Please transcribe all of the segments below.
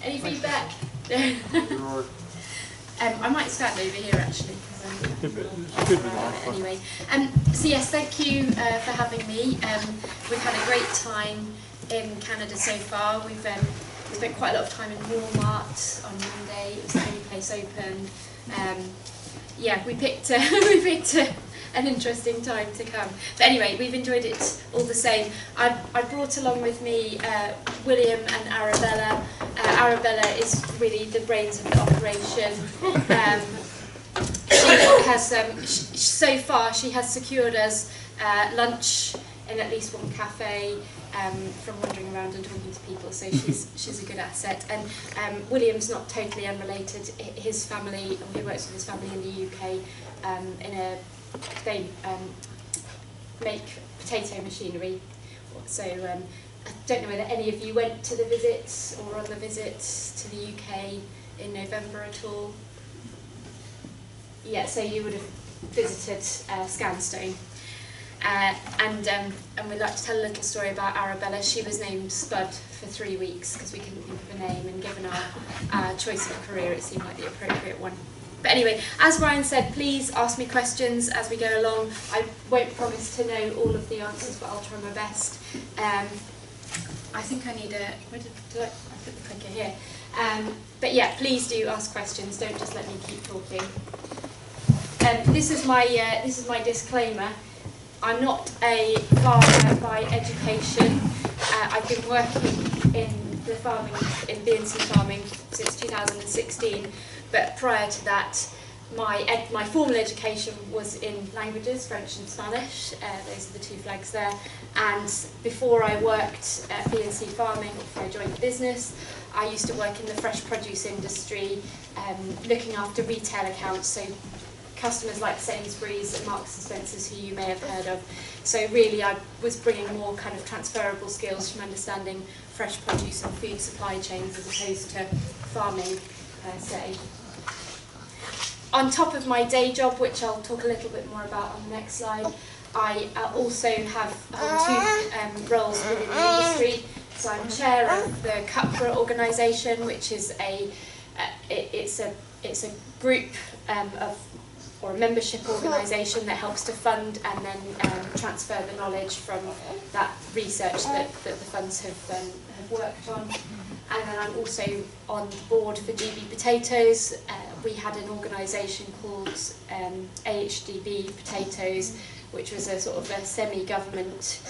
Any feedback? I might stand over here actually. Anyway, so yes, thank you for having me. We've had a great time in Canada so far. We've spent quite a lot of time in Walmart on Monday. It was the only place open. Yeah, we picked an interesting time to come. But anyway, we've enjoyed it all the same. I brought along with me William and Arabella. Arabella is really the brains of the operation. So far she has secured us lunch in at least one cafe from wandering around and talking to people, so she's a good asset. And William's not totally unrelated. His family, he works with his family in the UK they make potato machinery. So I don't know whether any of you went to the visits or on the visits to the UK in November at all. Yeah, so you would have visited Scanstone. And we'd like to tell a little story about Arabella. She was named Spud for 3 weeks because we couldn't think of a name, and given our choice of career, it seemed like the appropriate one. But anyway, as Ryan said, please ask me questions as we go along. I won't promise to know all of the answers, but I'll try my best. I think I need where did I put the clicker here? But yeah, please do ask questions. Don't just let me keep talking. This is my disclaimer. I'm not a farmer by education. I've been working in B&C Farming since 2016, but prior to that, my formal education was in languages, French and Spanish. Those are the two flags there. And before I worked at B&C Farming, before I joined the business, I used to work in the fresh produce industry, looking after retail accounts, so customers like Sainsbury's and Marks and Spencer's, who you may have heard of. So really I was bringing more kind of transferable skills from understanding fresh produce and food supply chains as opposed to farming per se. On top of my day job, which I'll talk a little bit more about on the next slide, I also have two roles within the industry. So I'm chair of the CUPRA organisation, which is it's a group or a membership organisation that helps to fund and then transfer the knowledge from that research that the funds have worked on. And then I'm also on the board for GB Potatoes. We had an organisation called AHDB Potatoes, which was a sort of a semi-government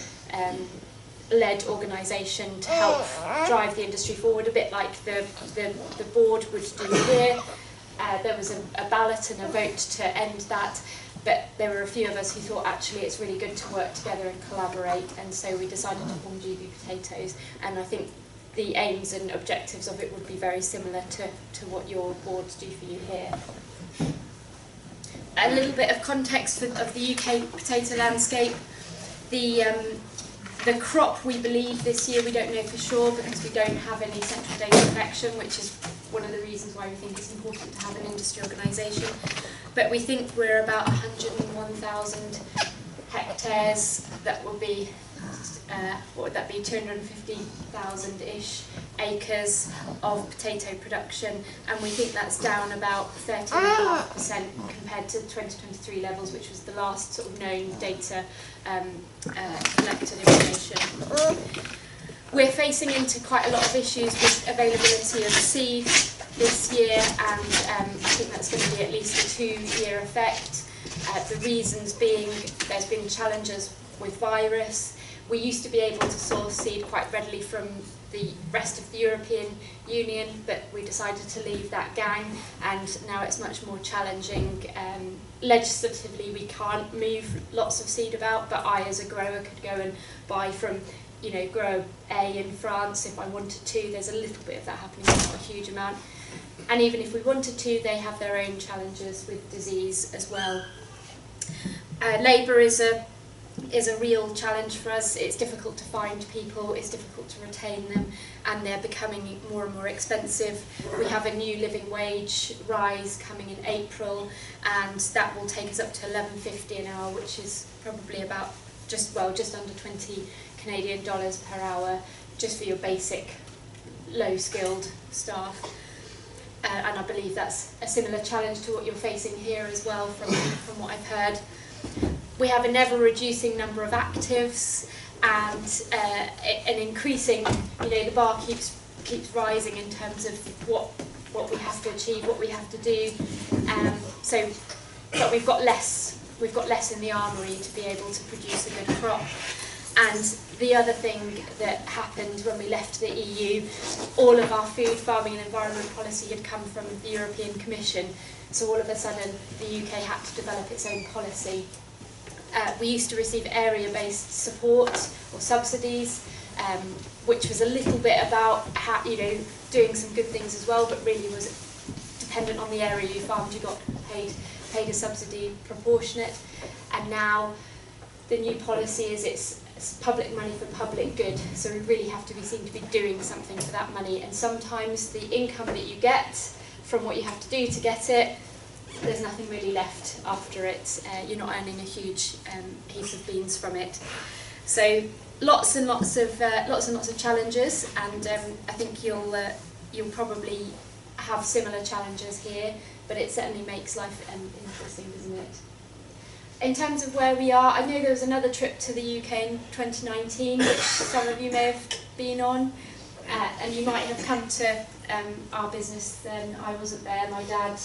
led organisation to help drive the industry forward, a bit like the board would do here. There was a ballot and a vote to end that, but there were a few of us who thought actually it's really good to work together and collaborate, and so we decided to form GB Potatoes, and I think the aims and objectives of it would be very similar to what your boards do for you here. A little bit of context of the UK potato landscape. The crop, we believe this year, we don't know for sure because we don't have any central data collection, which is one of the reasons why we think it's important to have an industry organisation. But we think we're about 101,000 hectares. That will be, what would that be, 250,000-ish acres of potato production, and we think that's down about 13.5% compared to 2023 levels, which was the last sort of known data collected information. We're facing into quite a lot of issues with availability of seed this year, and I think that's going to be at least a 2-year effect. The reasons being there's been challenges with virus. We used to be able to source seed quite readily from the rest of the European Union, but we decided to leave that gang, and now it's much more challenging. Legislatively, we can't move lots of seed about, but I, as a grower, could go and buy from, grower A in France if I wanted to. There's a little bit of that happening, but not a huge amount. And even if we wanted to, they have their own challenges with disease as well. Labour is a real challenge for us. It's difficult to find people, it's difficult to retain them, and they're becoming more and more expensive. We have a new living wage rise coming in April, and that will take us up to $11.50 an hour, which is probably about just under 20 Canadian dollars per hour, just for your basic low-skilled staff. And I believe that's a similar challenge to what you're facing here as well from what I've heard. We have an ever-reducing number of actives and an increasing, the bar keeps rising in terms of what we have to achieve, what we have to do. But we've got less in the armoury to be able to produce a good crop. And the other thing that happened when we left the EU, all of our food, farming and environment policy had come from the European Commission. So all of a sudden the UK had to develop its own policy. We used to receive area-based support or subsidies, which was a little bit about how, doing some good things as well, but really was dependent on the area you farmed. You got paid a subsidy proportionate, and now the new policy is it's public money for public good, so we really have to be seen to be doing something for that money, and sometimes the income that you get from what you have to do to get it, there's nothing really left after it. You're not earning a huge heap of beans from it. So lots and lots of challenges, and I think you'll probably have similar challenges here, but it certainly makes life interesting, doesn't it? In terms of where we are, I know there was another trip to the UK in 2019, which some of you may have been on, and you might have come to our business then. I wasn't there, my dad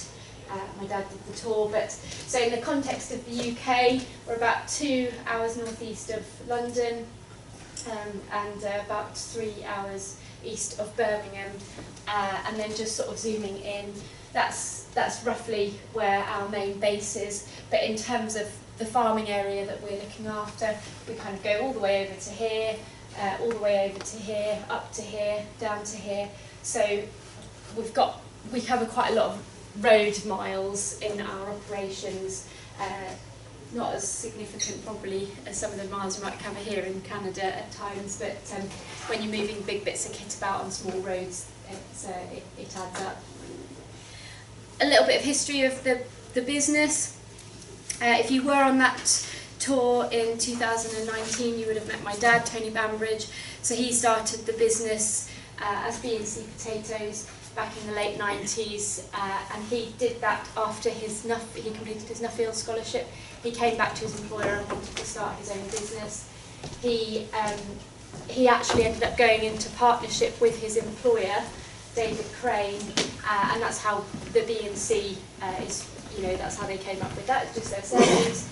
did the tour, but so in the context of the UK, we're about 2 hours northeast of London, and about 3 hours east of Birmingham, and then just sort of zooming in, that's roughly where our main base is. But in terms of the farming area that we're looking after, we kind of go all the way over to here, all the way over to here, up to here, down to here. So we cover quite a lot of road miles in our operations, not as significant probably as some of the miles you might cover here in Canada at times, but when you're moving big bits of kit about on small roads, it adds up. A little bit of history of the business. If you were on that tour in 2019, you would have met my dad, Sophie Bambridge. So he started the business as B&C Potatoes back in the late 90s, and he did that after he completed his Nuffield scholarship. He came back to his employer and wanted to start his own business. He actually ended up going into partnership with his employer, David Crane, and that's how the B&C is, that's how they came up with that, just their surnames.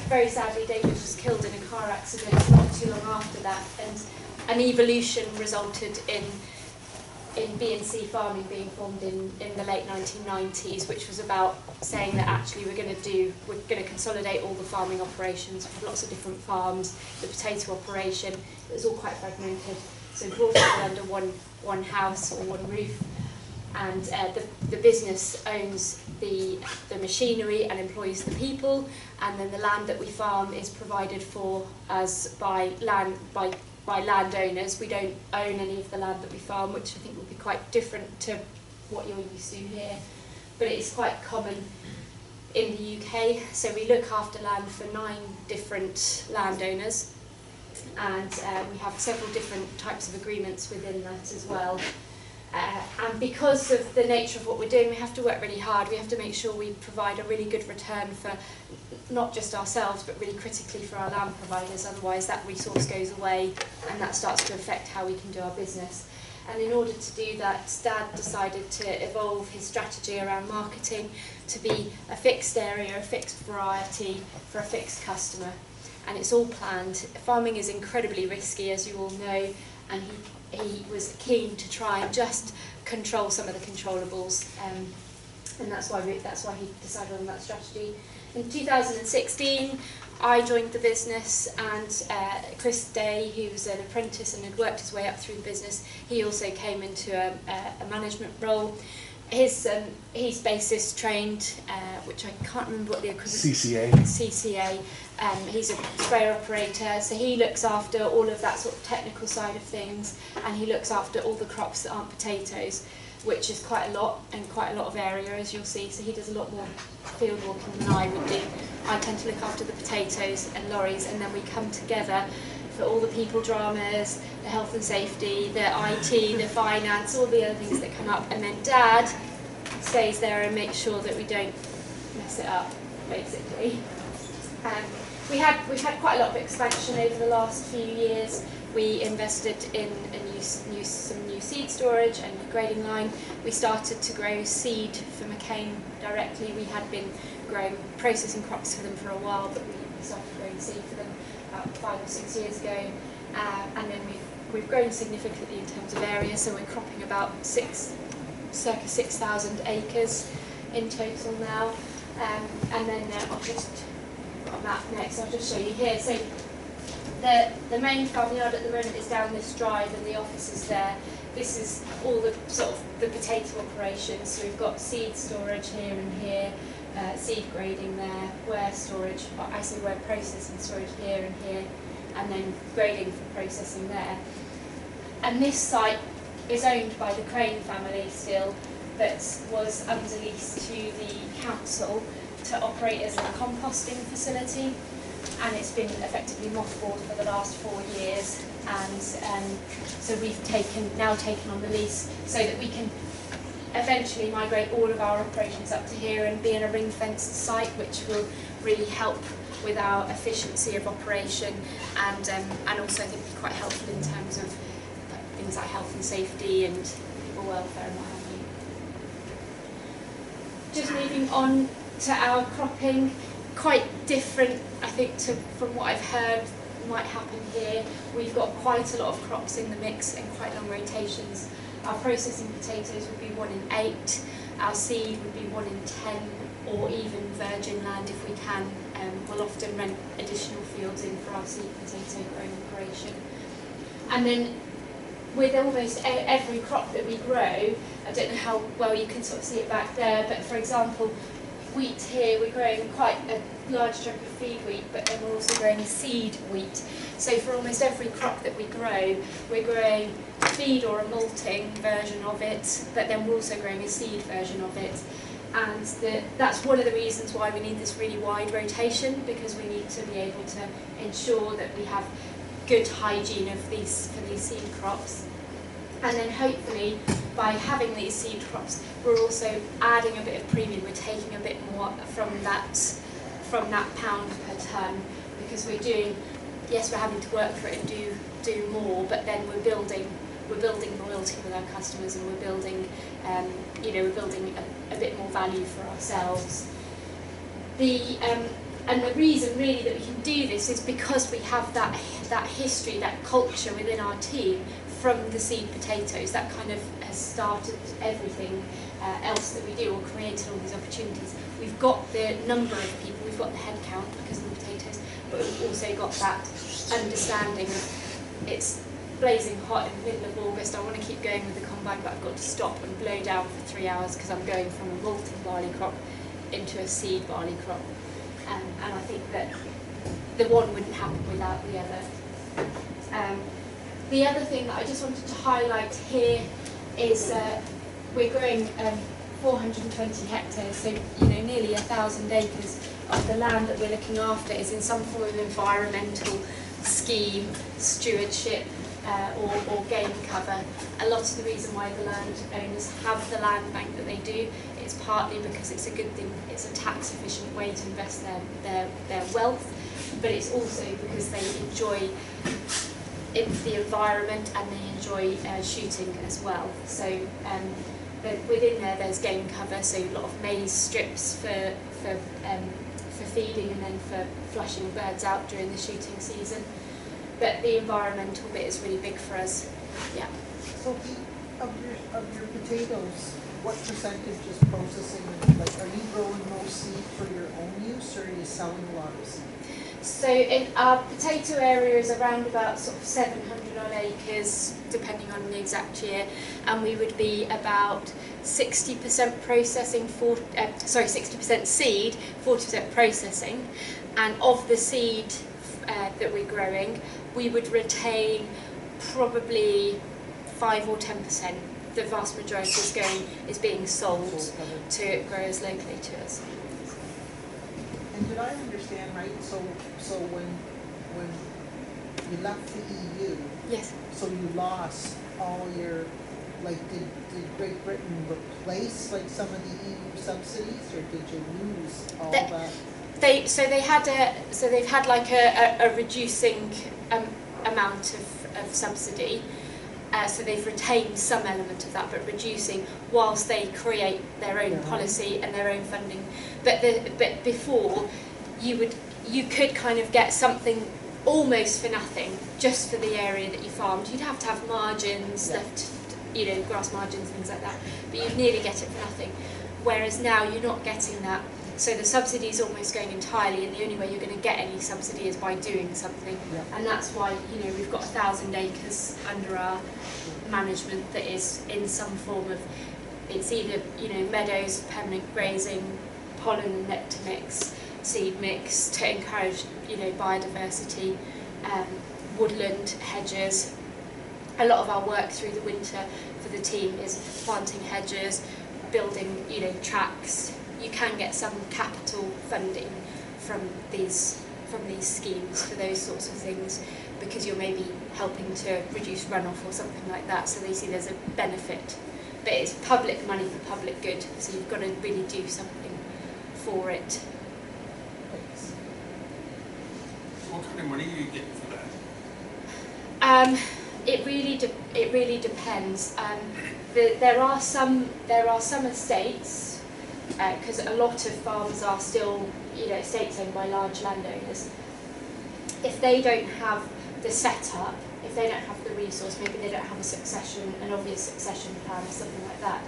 Very sadly, David was killed in a car accident not too long after that, and an evolution resulted in B&C Farming being formed in the late 1990s, which was about saying that actually we're going to consolidate all the farming operations with lots of different farms. The potato operation, it was all quite fragmented, so brought it all under one house or one roof, and the business owns the machinery and employs the people, and then the land that we farm is provided for us by landowners. We don't own any of the land that we farm, which I think will be quite different to what you're used to here, but it's quite common in the UK. So we look after land for 9 different landowners, and we have several different types of agreements within that as well. And because of the nature of what we're doing, we have to work really hard. We have to make sure we provide a really good return for not just ourselves, but really critically for our land providers. Otherwise that resource goes away, and that starts to affect how we can do our business. And in order to do that, Dad decided to evolve his strategy around marketing to be a fixed area, a fixed variety for a fixed customer. And it's all planned. Farming is incredibly risky, as you all know, and he was keen to try and just control some of the controllables, and that's why he decided on that strategy. In 2016, I joined the business, and Chris Day, who was an apprentice and had worked his way up through the business, he also came into a management role. He's basis trained, which I can't remember what the equivalent CCA. He's a sprayer operator, so he looks after all of that sort of technical side of things, and he looks after all the crops that aren't potatoes, which is quite a lot, and quite a lot of area, as you'll see. So he does a lot more field walking than I would do. I tend to look after the potatoes and lorries, and then we come together for all the people dramas, the health and safety, the IT, the finance, all the other things that come up, and then Dad stays there and makes sure that we don't mess it up, basically. We've had quite a lot of expansion over the last few years. We invested in some new seed storage and grading line. We started to grow seed for McCain directly. We had been processing crops for them for a while, but we started growing seed for them about 5 or 6 years ago. And then we've grown significantly in terms of area, so we're cropping about circa 6,000 acres in total now. And then I'll just put a map next, I'll just show you here. So the main farmyard at the moment is down this drive and the office is there. This is all the sort of the potato operations. So we've got seed storage here and here, seed grading there, ware storage, ware processing storage here and here, and then grading for processing there. And this site is owned by the Crane family still, but was under lease to the council to operate as a composting facility, and it's been effectively mothballed for the last 4 years, and so we've now taken on the lease so that we can eventually migrate all of our operations up to here and be in a ring-fenced site, which will really help with our efficiency of operation, and also I think be quite helpful in terms of things like health and safety and people welfare and what have you. Just moving on to our cropping, quite different I think from what I've heard might happen here. We've got quite a lot of crops in the mix and quite long rotations. Our processing potatoes would be 1 in 8, our seed would be 1 in 10, or even virgin land if we can. We'll often rent additional fields in for our seed potato growing operation. And then with almost every crop that we grow, I don't know how well you can sort of see it back there, but for example, wheat here, we're growing quite a large chunk of feed wheat, but then we're also growing seed wheat. So for almost every crop that we grow, we're growing feed or a malting version of it, but then we're also growing a seed version of it. And that's one of the reasons why we need this really wide rotation, because we need to be able to ensure that we have good hygiene for these seed crops. And then hopefully by having these seed crops, we're also adding a bit of premium. We're taking a bit more from that pound per tonne, because we're having to work for it and do more, but then we're building loyalty with our customers, and we're building a bit more value for ourselves. And the reason really that we can do this is because we have that history, that culture within our team from the seed potatoes. That kind of has started everything else that we do, or created all these opportunities. We've got the number of people, we've got the head count because of the potatoes, but we've also got that understanding of it's blazing hot in the middle of August, I want to keep going with the combine, but I've got to stop and blow down for 3 hours because I'm going from a malting barley crop into a seed barley crop. And I think that the one wouldn't happen without the other. The other thing that I just wanted to highlight here is we're growing 420 hectares, so nearly 1,000 acres of the land that we're looking after is in some form of environmental scheme, stewardship, or game cover. A lot of the reason why the landowners have the land bank that they do is partly because it's a good thing, it's a tax efficient way to invest their wealth, but it's also because they enjoy the environment and they enjoy shooting as well. So within there's game cover, so a lot of maize strips for feeding and then for flushing birds out during the shooting season. But the environmental bit is really big for us. Yeah. So of your potatoes, what percentage is processing? Like, are you growing more seed for your own use, or are you selling a lot of seed? So in our potato area is around about sort of 700 odd acres, depending on the exact year, and we would be about 60% processing, 60% seed, 40% processing, and of the seed that we're growing, we would retain probably 5 or 10%. The vast majority is being sold to growers locally to us. And did I understand right? So when you left the EU. Yes. So you lost all your, like, did Great Britain replace like some of the EU subsidies, or did you lose all that? They've had like a reducing amount of subsidy. So they've retained some element of that, but reducing whilst they create their own policy and their own funding. But before, you could kind of get something almost for nothing, just for the area that you farmed. You'd have to have margins, left, grass margins, things like that. But you'd nearly get it for nothing. Whereas now you're not getting that. So the subsidy is almost going entirely, and the only way you're going to get any subsidy is by doing something. Yeah. And that's why, we've got 1,000 acres under our management that is in some form of, it's either, meadows, permanent grazing, pollen and nectar mix, seed mix to encourage, biodiversity, woodland, hedges. A lot of our work through the winter for the team is planting hedges, building, tracks. You can get some capital funding from these schemes for those sorts of things, because you're maybe helping to reduce runoff or something like that, so they see there's a benefit. But it's public money for public good, so you've got to really do something for it. What kind of money are you getting for that? It really depends. There are some estates, because a lot of farms are still, estates owned by large landowners. If they don't have the setup, if they don't have the resource, maybe they don't have an obvious succession plan or something like that,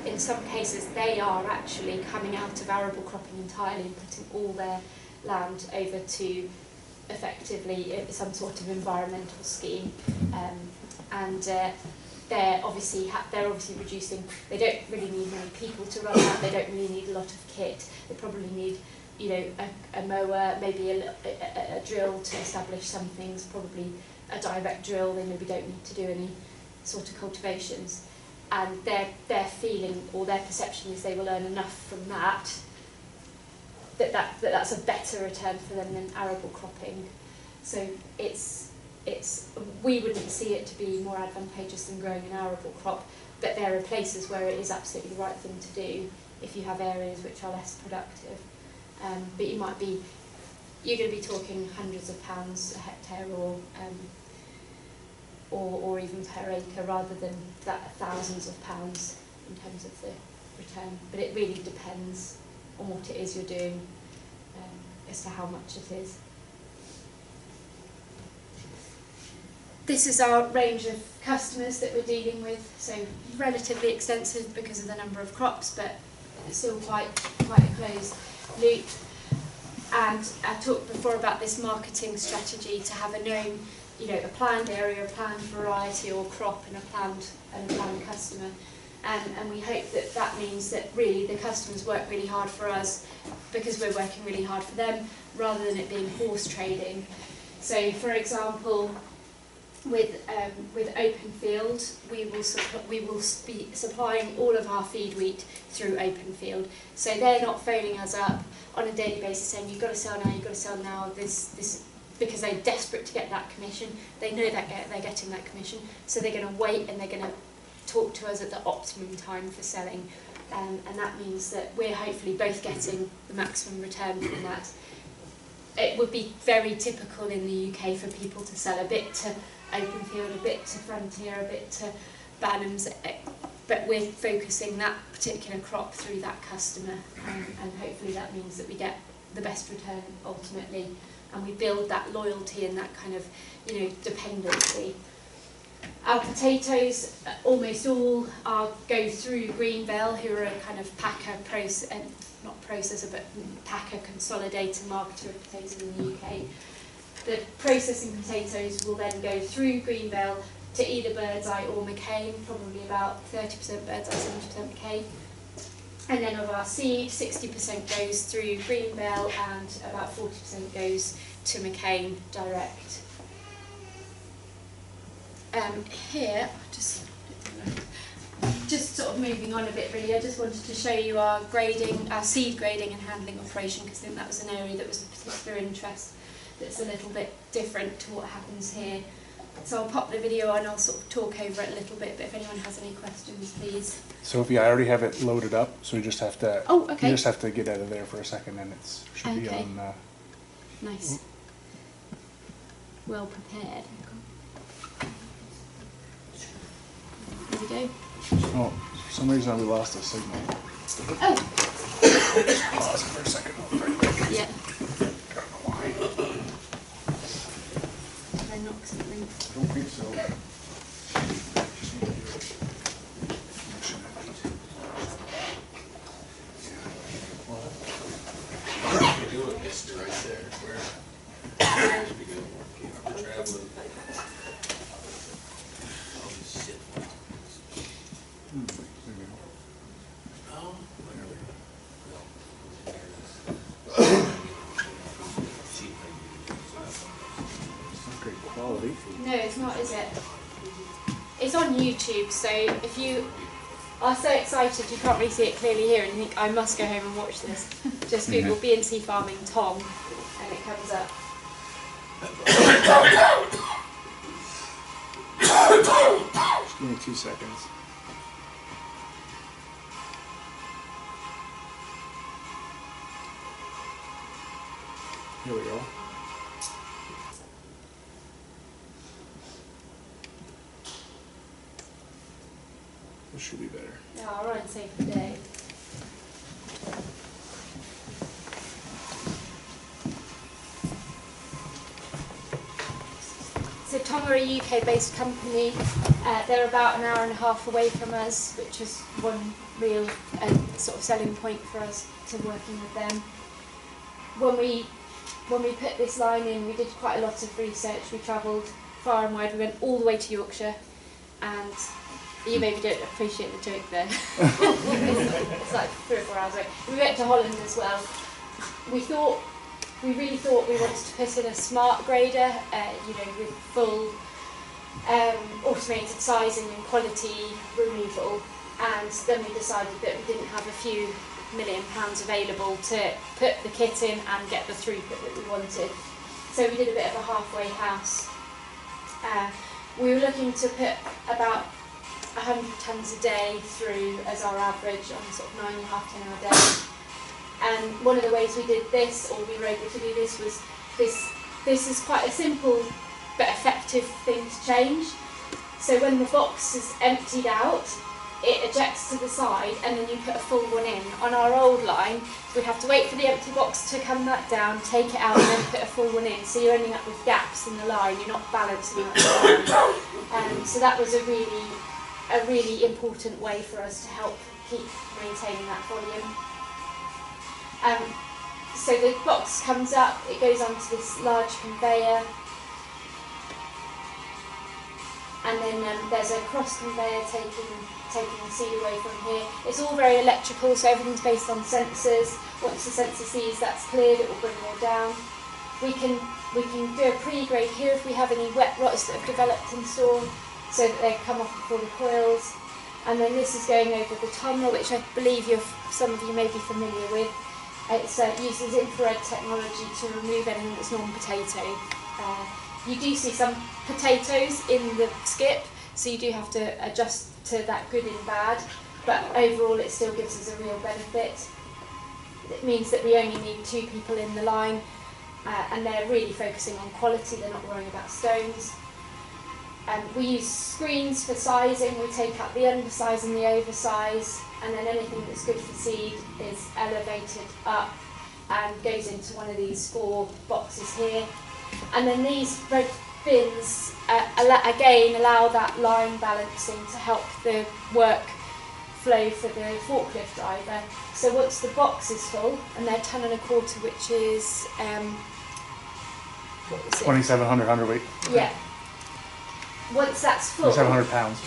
in some cases they are actually coming out of arable cropping entirely and putting all their land over to effectively some sort of environmental scheme, and they're obviously reducing. They don't really need many people to run that. They don't really need a lot of kit. They probably need, a mower, maybe a drill to establish some things. Probably a direct drill. They maybe don't need to do any sort of cultivations. And their feeling or their perception is they will earn enough from that. That's a better return for them than arable cropping. So we wouldn't see it to be more advantageous than growing an arable crop, but there are places where it is absolutely the right thing to do if you have areas which are less productive. But you're going to be talking hundreds of pounds a hectare or even per acre, rather than thousands of pounds in terms of the return. But it really depends on what it is you're doing, as to how much it is. This is our range of customers that we're dealing with, so relatively extensive because of the number of crops, but still quite a closed loop. And I talked before about this marketing strategy to have a known, a planned area, a planned variety or crop, and a planned customer. And we hope that means that really the customers work really hard for us because we're working really hard for them, rather than it being horse trading. So, for example, with Open Field, we will be supplying all of our feed wheat through Open Field. So they're not phoning us up on a daily basis saying, you've got to sell now, you've got to sell now, this, because they're desperate to get that commission. They know that they're getting that commission, so they're going to wait and they're going to talk to us at the optimum time for selling. And that means that we're hopefully both getting the maximum return from that. It would be very typical in the UK for people to sell a bit to Open Field, a bit to Frontier, a bit to Bannums, but we're focusing that particular crop through that customer, and hopefully that means that we get the best return ultimately, and we build that loyalty and that kind of, dependency. Our potatoes, almost all go through Greenvale, who are a kind of packer, not processor, but packer, consolidator, marketer of potatoes in the UK. The processing potatoes will then go through Greenvale to either Birdseye or McCain, probably about 30% Birdseye, 70% McCain. And then of our seed, 60% goes through Greenvale and about 40% goes to McCain direct. Here, just sort of moving on a bit really, I just wanted to show you our seed grading and handling operation, because I think that was an area that was of particular interest. that's a little bit different to what happens here. So I'll pop the video on, I'll sort of talk over it a little bit, but if anyone has any questions, please. Sophie, I already have it loaded up, so you just have to. Oh, okay. You just have to get out of there for a second, and it should be Okay. on. Nice. Well prepared. There we go. Oh, for some reason we lost the signal. Oh, Just pause it for a second. I'll be right back. yeah. I don't know why. Did I knock something? I don't think so. You do it, it's right there, where? Should be good. I'm traveling. Oh, shit. Oh, whatever. It's not great quality. No, it's not, is it? It's on YouTube, so if you are so excited you can't really see it clearly here and you think, I must go home and watch this, just Google B&C Farming Tom and it comes up. Just give me 2 seconds. Here we go. This should be better. Yeah, I'll run safe for day. So Tom are a UK-based company. They're about an hour and a half away from us, which is one real sort of selling point for us to working with them. When we put this line in, we did quite a lot of research. We travelled far and wide. We went all the way to Yorkshire, and you maybe don't appreciate the joke there. It's like 3 or 4 hours away. We went to Holland as well. We really thought we wanted to put in a smart grader, with full automated sizing and quality removal, and then we decided that we didn't have a few £1 million available to put the kit in and get the throughput that we wanted. So we did a bit of a halfway house. We were looking to put about 100 tonnes a day through as our average on sort of 9.5 10 hour day. And one of the ways we did this, or we were able to do this, was this is quite a simple but effective thing to change. So when the box is emptied out, it ejects to the side and then you put a full one in. On our old line, we'd have to wait for the empty box to come back down, take it out and then put a full one in. So you're ending up with gaps in the line, you're not balancing out the line. So that was a really important way for us to help keep maintaining that volume. So the box comes up, it goes onto this large conveyor, and then there's a cross conveyor taking the seed away from here. It's all very electrical, so everything's based on sensors. Once the sensor sees that's cleared, it will bring more down. We can do a pre-grade here if we have any wet rots that have developed in store, so that they come off before the coils. And then this is going over the tunnel, which I believe some of you may be familiar with. It uses infrared technology to remove anything that's non-potato. You do see some potatoes in the skip, so you do have to adjust to that good and bad, but overall it still gives us a real benefit. It means that we only need 2 people in the line, and they're really focusing on quality, they're not worrying about stones. We use screens for sizing, we take out the undersize and the oversize, and then anything that's good for seed is elevated up and goes into one of these 4 boxes here. And then these red bins again allow that line balancing to help the work flow for the forklift driver. So once the box is full, and they're 10 1/4, which is 2,700 hundredweight. Yeah. Once that's full, 2,700 pounds.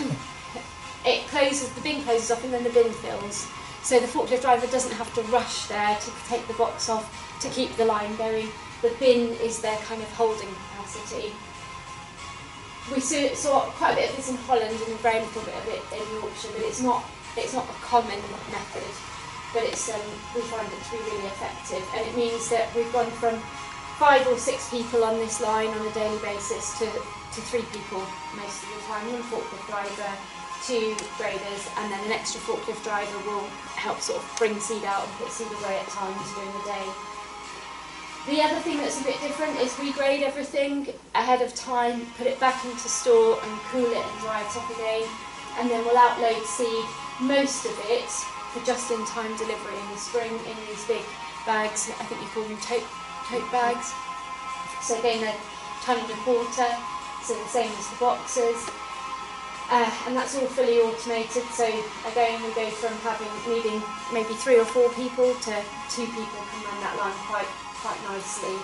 it closes, the bin closes off and then the bin fills. So the forklift driver doesn't have to rush there to take the box off to keep the line going. The bin is their kind of holding capacity. We saw quite a bit of this in Holland and a very little bit of it in Yorkshire, but it's not a common method. But we find it to be really effective, and it means that we've gone from 5 or 6 people on this line on a daily basis to 3 people most of the time. 1 forklift driver, 2 graders, and then an extra forklift driver will help sort of bring seed out and put seed away at times during the day. The other thing that's a bit different is we grade everything ahead of time, put it back into store and cool it and dry it up again, and then we'll outload seed, most of it, for just-in-time delivery in the spring in these big bags. I think you call them tote bags. So again, they're tonne and a quarter, so the same as the boxes. And that's all fully automated, so again we go from needing maybe 3 or 4 people to 2 people can run that line quite nicely.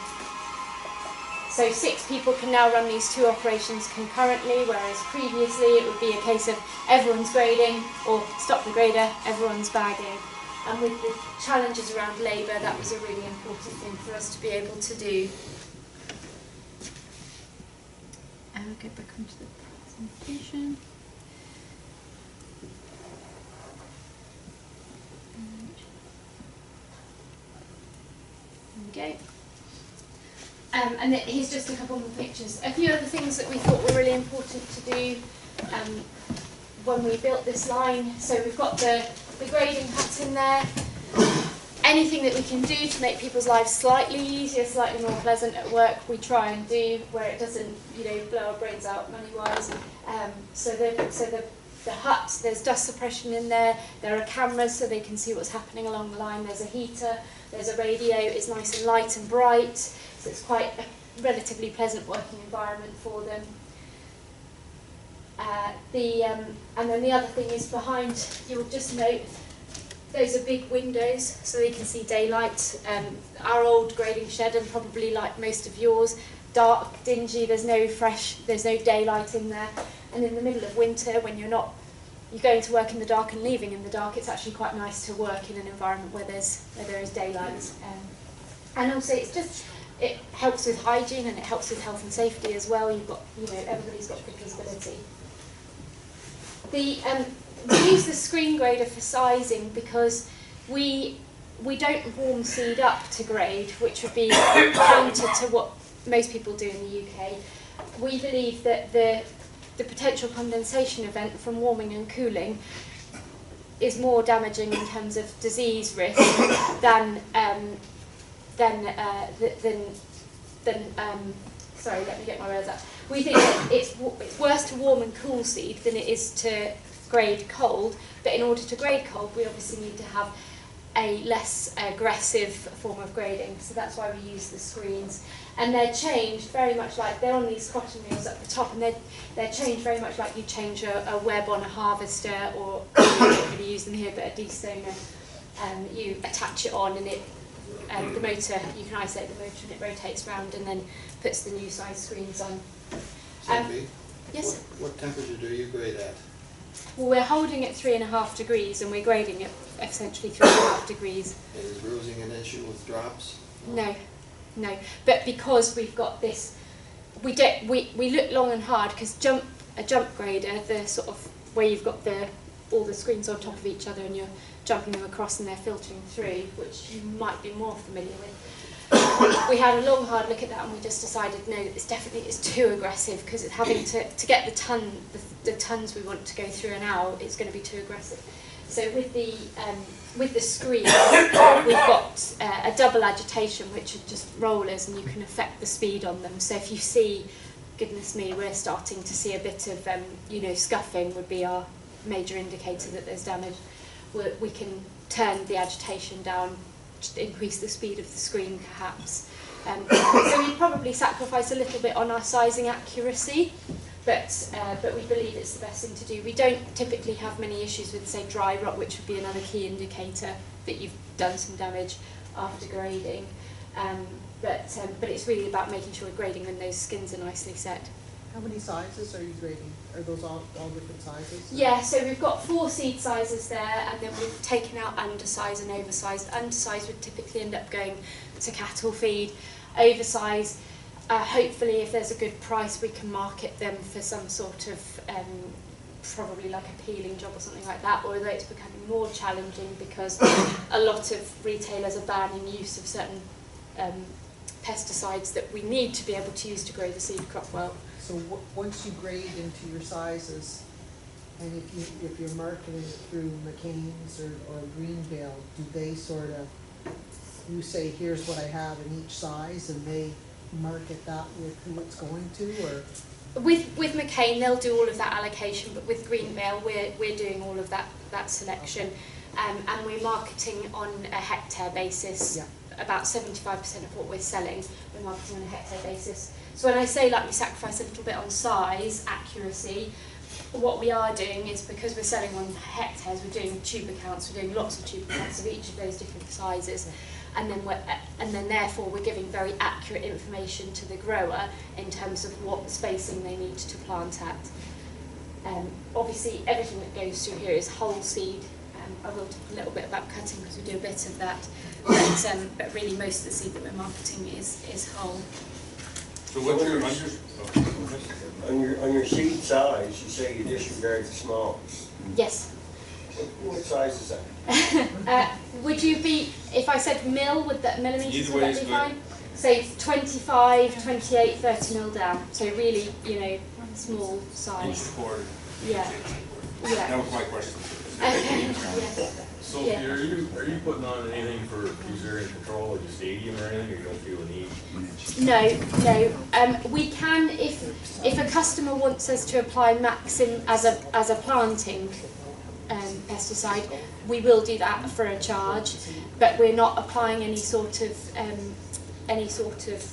So 6 people can now run these 2 operations concurrently, whereas previously it would be a case of everyone's grading, or stop the grader, everyone's bagging. And with the challenges around labour, that was a really important thing for us to be able to do. I'll go back onto the presentation. There we go. And here's just a couple more pictures. A few other things that we thought were really important to do when we built this line. So we've got the grading pattern there. Anything that we can do to make people's lives slightly easier, slightly more pleasant at work, we try and do, where it doesn't, blow our brains out money-wise. So the hut, there's dust suppression in there. There are cameras so they can see what's happening along the line. There's a heater. There's a radio. It's nice and light and bright. So it's quite a relatively pleasant working environment for them. And then the other thing is behind, you'll just note, those are big windows so they can see daylight. Our old grading shed, and probably like most of yours, dark, dingy, there's no daylight in there. And in the middle of winter, when you're going to work in the dark and leaving in the dark, it's actually quite nice to work in an environment where there is daylight. And also it helps with hygiene and it helps with health and safety as well. You've got, everybody's got good visibility. We use the screen grader for sizing because we don't warm seed up to grade, which would be counter to what most people do in the UK. We believe that the potential condensation event from warming and cooling is more damaging in terms of disease risk than sorry, let me get my words out. We think that it's worse to warm and cool seed than it is to grade cold, but in order to grade cold, we obviously need to have a less aggressive form of grading, so that's why we use the screens. And they're changed very much like, they're on these cotton reels at the top, and they're changed very much like you change a web on a harvester, or we don't really use them here, but a destoner. You attach it on, and the motor, you can isolate the motor, and it rotates round and then puts the new size screens on. Sophie, Yes? what temperature do you grade at? Well, we're holding at 3.5 degrees, and we're grading at essentially 3.5 degrees. And is bruising an issue with drops? No. But because we've got this, we look long and hard, because a jump grader, the sort of where you've got all the screens on top of each other and you're jumping them across and they're filtering through, which you might be more familiar with. We had a long hard look at that, and we just decided no, it's too aggressive, because it's having to get the tons we want to go through an hour, it's going to be too aggressive. So with the screen, we've got a double agitation, which are just rollers, and you can affect the speed on them. So if you see, goodness me, we're starting to see a bit of scuffing would be our major indicator that there's damage. We can turn the agitation down, increase the speed of the screen perhaps. So we probably sacrifice a little bit on our sizing accuracy, but we believe it's the best thing to do. We don't typically have many issues with, say, dry rot, which would be another key indicator that you've done some damage after grading. But it's really about making sure we're grading when those skins are nicely set. How many sizes are you grading? Are those all different sizes? Yeah, so we've got 4 seed sizes there, and then we've taken out undersize and oversized. Undersize would typically end up going to cattle feed. Oversize, hopefully if there's a good price, we can market them for some sort of probably like a peeling job or something like that, although it's becoming more challenging because a lot of retailers are banning use of certain pesticides that we need to be able to use to grow the seed crop well. So once you grade into your sizes, and if you're marketing it through McCain's or Greenvale, do they sort of, you say, here's what I have in each size, and they market that with who it's going to, or? With McCain, they'll do all of that allocation, but with Greenvale, we're doing all of that selection, and we're marketing on a hectare basis. Yeah. About 75% of what we're selling, we're marketing on a hectare basis. So when I say like we sacrifice a little bit on size, accuracy, what we are doing is, because we're selling on hectares, we're doing tuber counts, we're doing lots of tuber counts of each of those different sizes, and then therefore we're giving very accurate information to the grower in terms of what spacing they need to plant at. Obviously everything that goes through here is whole seed. I will talk a little bit about cutting because we do a bit of that, but really most of the seed that we're marketing is whole. So what's your on your seed size, you say you disregard the small. Yes. What size is that? Would you be, if I said mil, would that millimetres, Either would way that is be good. fine? Say 25, 28, 30 mil down. So really, small Inch size. to quarter. Yeah. Yeah. That was my question. Okay. Yeah. So Yeah. are you putting on anything for user control of the stadium or anything, or you don't feel a need? No. We can, if a customer wants us to apply Maxim as a planting pesticide, we will do that for a charge, but we're not applying any sort of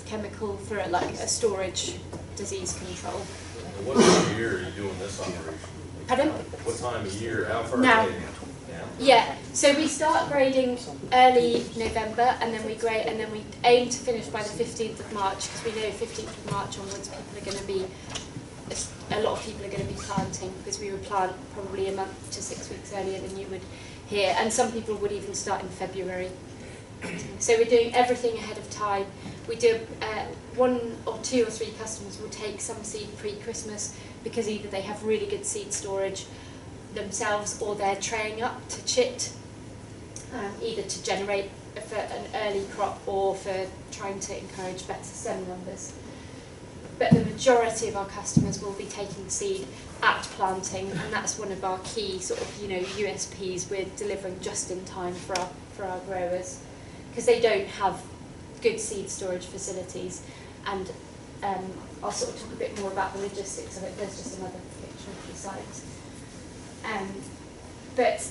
chemical for a storage disease control. And what time of year are you doing this operation? Pardon? What time of year? How far Now. away? Yeah, so we start grading early November, and then we grade, and then we aim to finish by the 15th of March, because we know 15th of March onwards a lot of people are going to be planting, because we would plant probably a month to 6 weeks earlier than you would here, and some people would even start in February. So we're doing everything ahead of time. We do 1 or 2 or 3 customers will take some seed pre-Christmas, because either they have really good seed storage themselves, or they're traying up to chit, either to generate for an early crop or for trying to encourage better stem numbers. But the majority of our customers will be taking seed at planting, and that's one of our key sort of USPs. We're delivering just in time for our growers, because they don't have good seed storage facilities. And I'll sort of talk a bit more about the logistics of it. There's just another picture of the site. But it's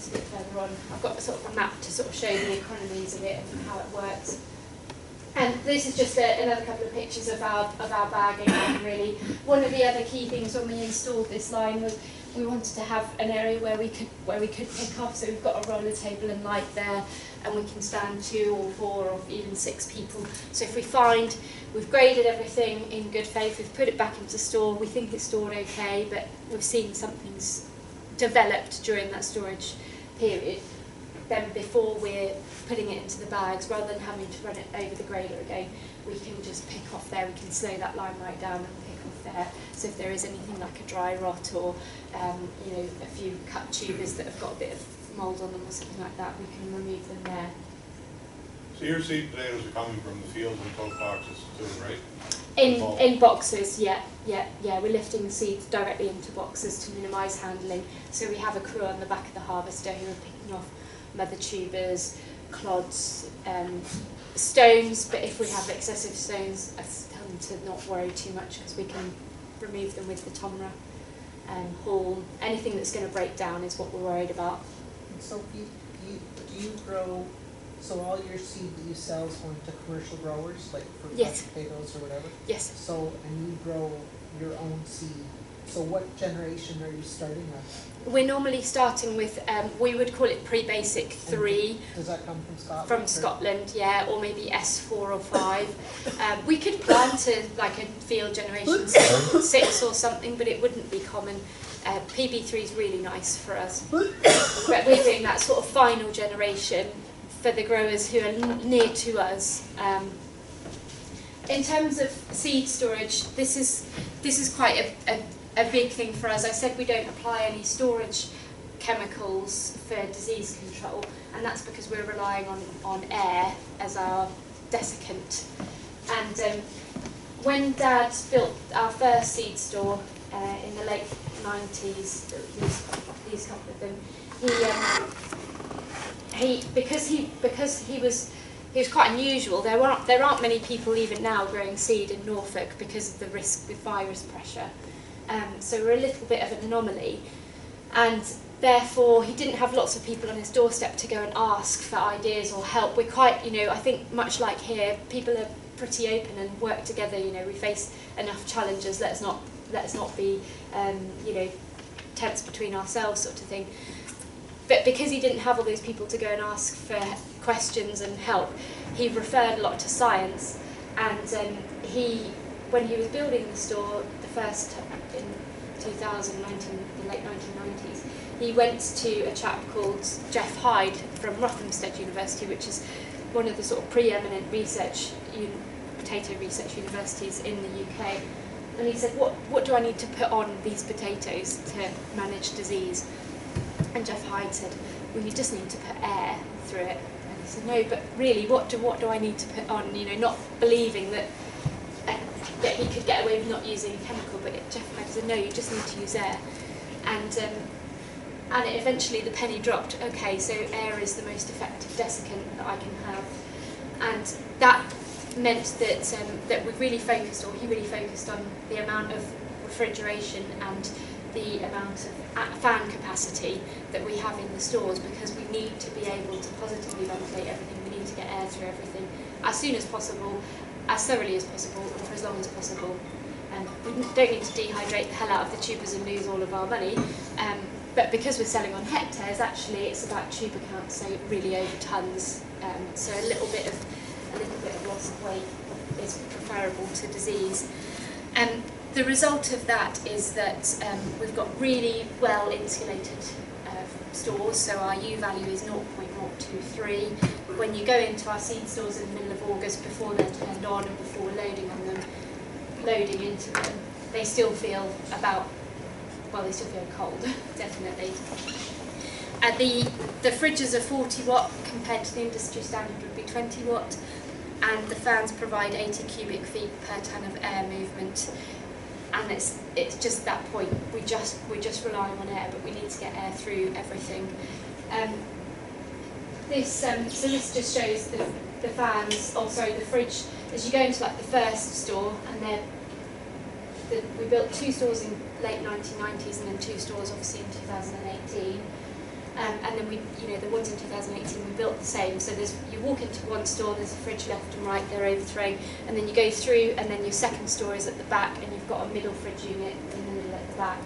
a bit further on. I've got sort of a map to sort of show the economies of it and how it works. And this is just another couple of pictures of our bagging line, really. One of the other key things when we installed this line was we wanted to have an area where we could pick off. So we've got a roller table and light there, and we can stand 2 or 4 or even 6 people. So if we find we've graded everything in good faith, we've put it back into store, we think it's stored okay, but we've seen something's developed during that storage period, then before we're putting it into the bags, rather than having to run it over the grader again, we can just pick off there. We can slow that line right down and pick off there. So if there is anything like a dry rot or a few cut tubers that have got a bit of mould on them or something like that, we can remove them there. So your seed potatoes are coming from the fields and tote boxes too, right? In boxes, yeah. We're lifting the seeds directly into boxes to minimise handling. So we have a crew on the back of the harvester who are picking off mother tubers, clods, stones. But if we have excessive stones, I tell them to not worry too much, because we can remove them with the tomra. Haul, anything that's going to break down is what we're worried about. And Sophie, do you grow, so all your seed that you sell is going to commercial growers, like for Yes. potatoes or whatever? Yes. So, and you grow your own seed. So what generation are you starting with? We're normally starting with, we would call it pre-basic 3. Does that come from Scotland? From or- Scotland, yeah, or maybe S4 or 5. We could plant to like a field generation 6 or something, but it wouldn't be common. PB3 is really nice for us. But we're doing that sort of final generation for the growers who are near to us. In terms of seed storage, this is quite a big thing for us. I said we don't apply any storage chemicals for disease control, and that's because we're relying on air as our desiccant. And when Dad built our first seed store in the late 90s, these couple of them, because he was quite unusual. There aren't many people even now growing seed in Norfolk because of the risk with virus pressure. So we're a little bit of an anomaly, and therefore he didn't have lots of people on his doorstep to go and ask for ideas or help. We're quite, I think much like here, people are pretty open and work together. We face enough challenges. Let's not be, tense between ourselves, sort of thing. But because he didn't have all those people to go and ask for questions and help, he referred a lot to science. And when he was building the store, the first in 2019, the late 1990s, he went to a chap called Jeff Hyde from Rothamsted University, which is one of the sort of preeminent potato research universities in the UK. And he said, what do I need to put on these potatoes to manage disease? And Jeff Hyde said, well, you just need to put air through it. And he said, no, but really, what do I need to put on? Not believing that he could get away with not using a chemical, but Jeff Hyde said, no, you just need to use air. And eventually the penny dropped. Okay, so air is the most effective desiccant that I can have. And that meant that we really focused, or he really focused on the amount of refrigeration and the amount of fan capacity that we have in the stores, because we need to be able to positively ventilate everything. We need to get air through everything as soon as possible, as thoroughly as possible, and for as long as possible. We don't need to dehydrate the hell out of the tubers and lose all of our money, but because we're selling on hectares, actually it's about tuber count, so really over tons. So a little bit of loss of weight is preferable to disease. The result of that is that we've got really well insulated stores, so our U value is 0.023. When you go into our seed stores in the middle of August, before they're turned on and before loading into them, they still feel they still feel cold, definitely. The fridges are 40 watt compared to the industry standard would be 20 watt, and the fans provide 80 cubic feet per tonne of air movement. And it's just that point. We're just relying on air, but we need to get air through everything. So this just shows the fans. Also, the fridge. As you go into like the first store, and we built 2 stores in late 1990s, and then 2 stores obviously in 2018. And then the ones in 2018 we built the same. So you walk into one store, there's a fridge left and right, they're overthrown, and then you go through, and then your second store is at the back, and you've got a middle fridge unit in the middle at the back.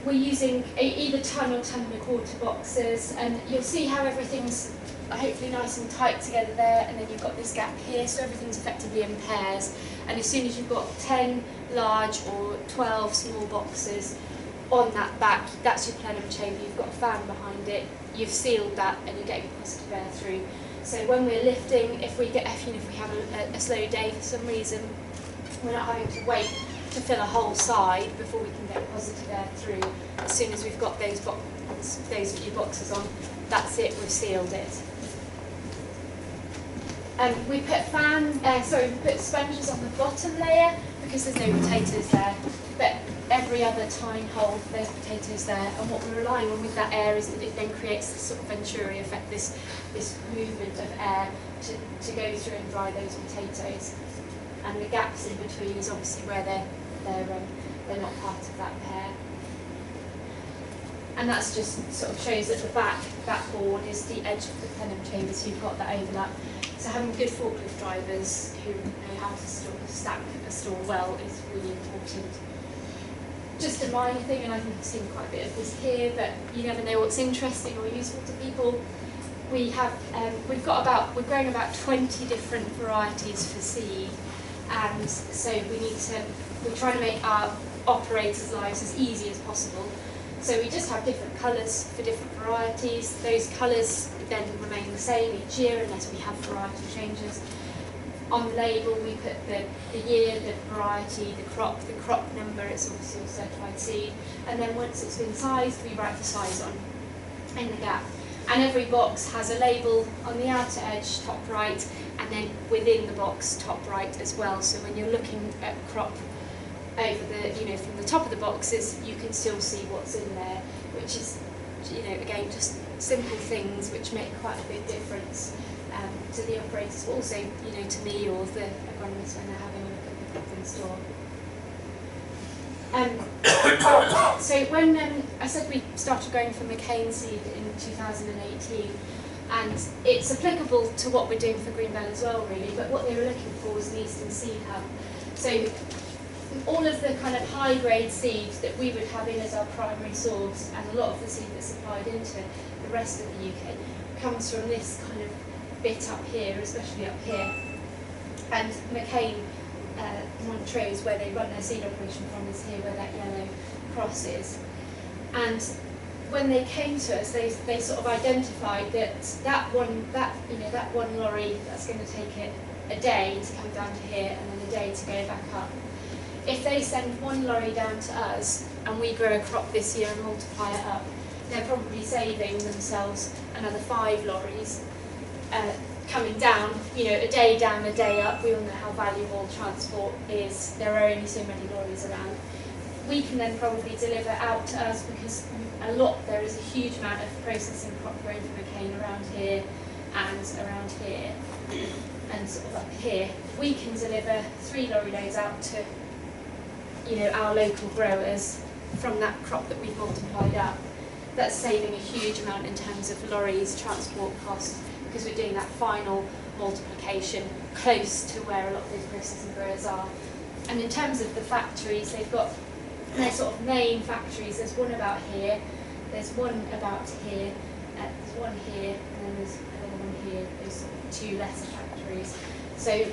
We're using either tonne or tonne and a quarter boxes, and you'll see how everything's hopefully nice and tight together there, and then you've got this gap here, so everything's effectively in pairs. And as soon as you've got 10 large or 12 small boxes on that back, that's your plenum chamber. You've got a fan behind it, you've sealed that, and you're getting positive air through. So when we're lifting, if we have a slow day for some reason, we're not having to wait to fill a whole side before we can get positive air through. As soon as we've got those few boxes on, that's it, we've sealed it. We put sponges on the bottom layer because there's no potatoes there, but every other tine hole there's potatoes there, and what we're relying on with that air is that it then creates this sort of Venturi effect, this movement of air to go through and dry those potatoes. And the gaps in between is obviously where they're not part of that pair. And that's just sort of shows that the backboard is the edge of the plenum chamber, so you've got that overlap. So having good forklift drivers who know how to stack a store well is really important. Just a minor thing, and I think I've seen quite a bit of this here, but you never know what's interesting or useful to people. We're growing about 20 different varieties for seed, and so we're trying to make our operators' lives as easy as possible. So we just have different colours for different varieties. Those colours then remain the same each year unless we have variety changes. On the label we put the year, the variety, the crop number, it's obviously all certified seed, and then once it's been sized, we write the size on in the gap. And every box has a label on the outer edge, top right, and then within the box, top right as well. So when you're looking at crop over the, from the top of the boxes, you can still see what's in there, which is, again, just simple things which make quite a big difference to the operators, but also, to me or the agronomists when they're having a look at the crop in store. So when I said we started growing for McCain seed in 2018, and it's applicable to what we're doing for Greenbell as well, really, but what they were looking for was an Eastern Seed Hub. So all of the kind of high-grade seed that we would have in as our primary source, and a lot of the seed that's supplied into the rest of the UK, comes from this kind of bit up here, especially up here. And McCain, Montrose, where they run their seed operation from, is here where that yellow cross is. And when they came to us, they sort of identified that one lorry, that's going to take it a day to come down to here and then a day to go back up. If they send one lorry down to us and we grow a crop this year and multiply it up, they're probably saving themselves another 5 lorries coming down, a day down, a day up. We all know how valuable transport is. There are only so many lorries around. We can then probably deliver out to us, because there is a huge amount of processing crop growing for McCain around here and around here and sort of up here. We can deliver 3 lorry loads out to our local growers from that crop that we've multiplied up. That's saving a huge amount in terms of lorries, transport costs, because we're doing that final multiplication close to where a lot of those processing growers are. And in terms of the factories, they've got their sort of main factories. There's one about here, there's one about here, there's one here, and then there's another one here. Those sort of 2 lesser factories. So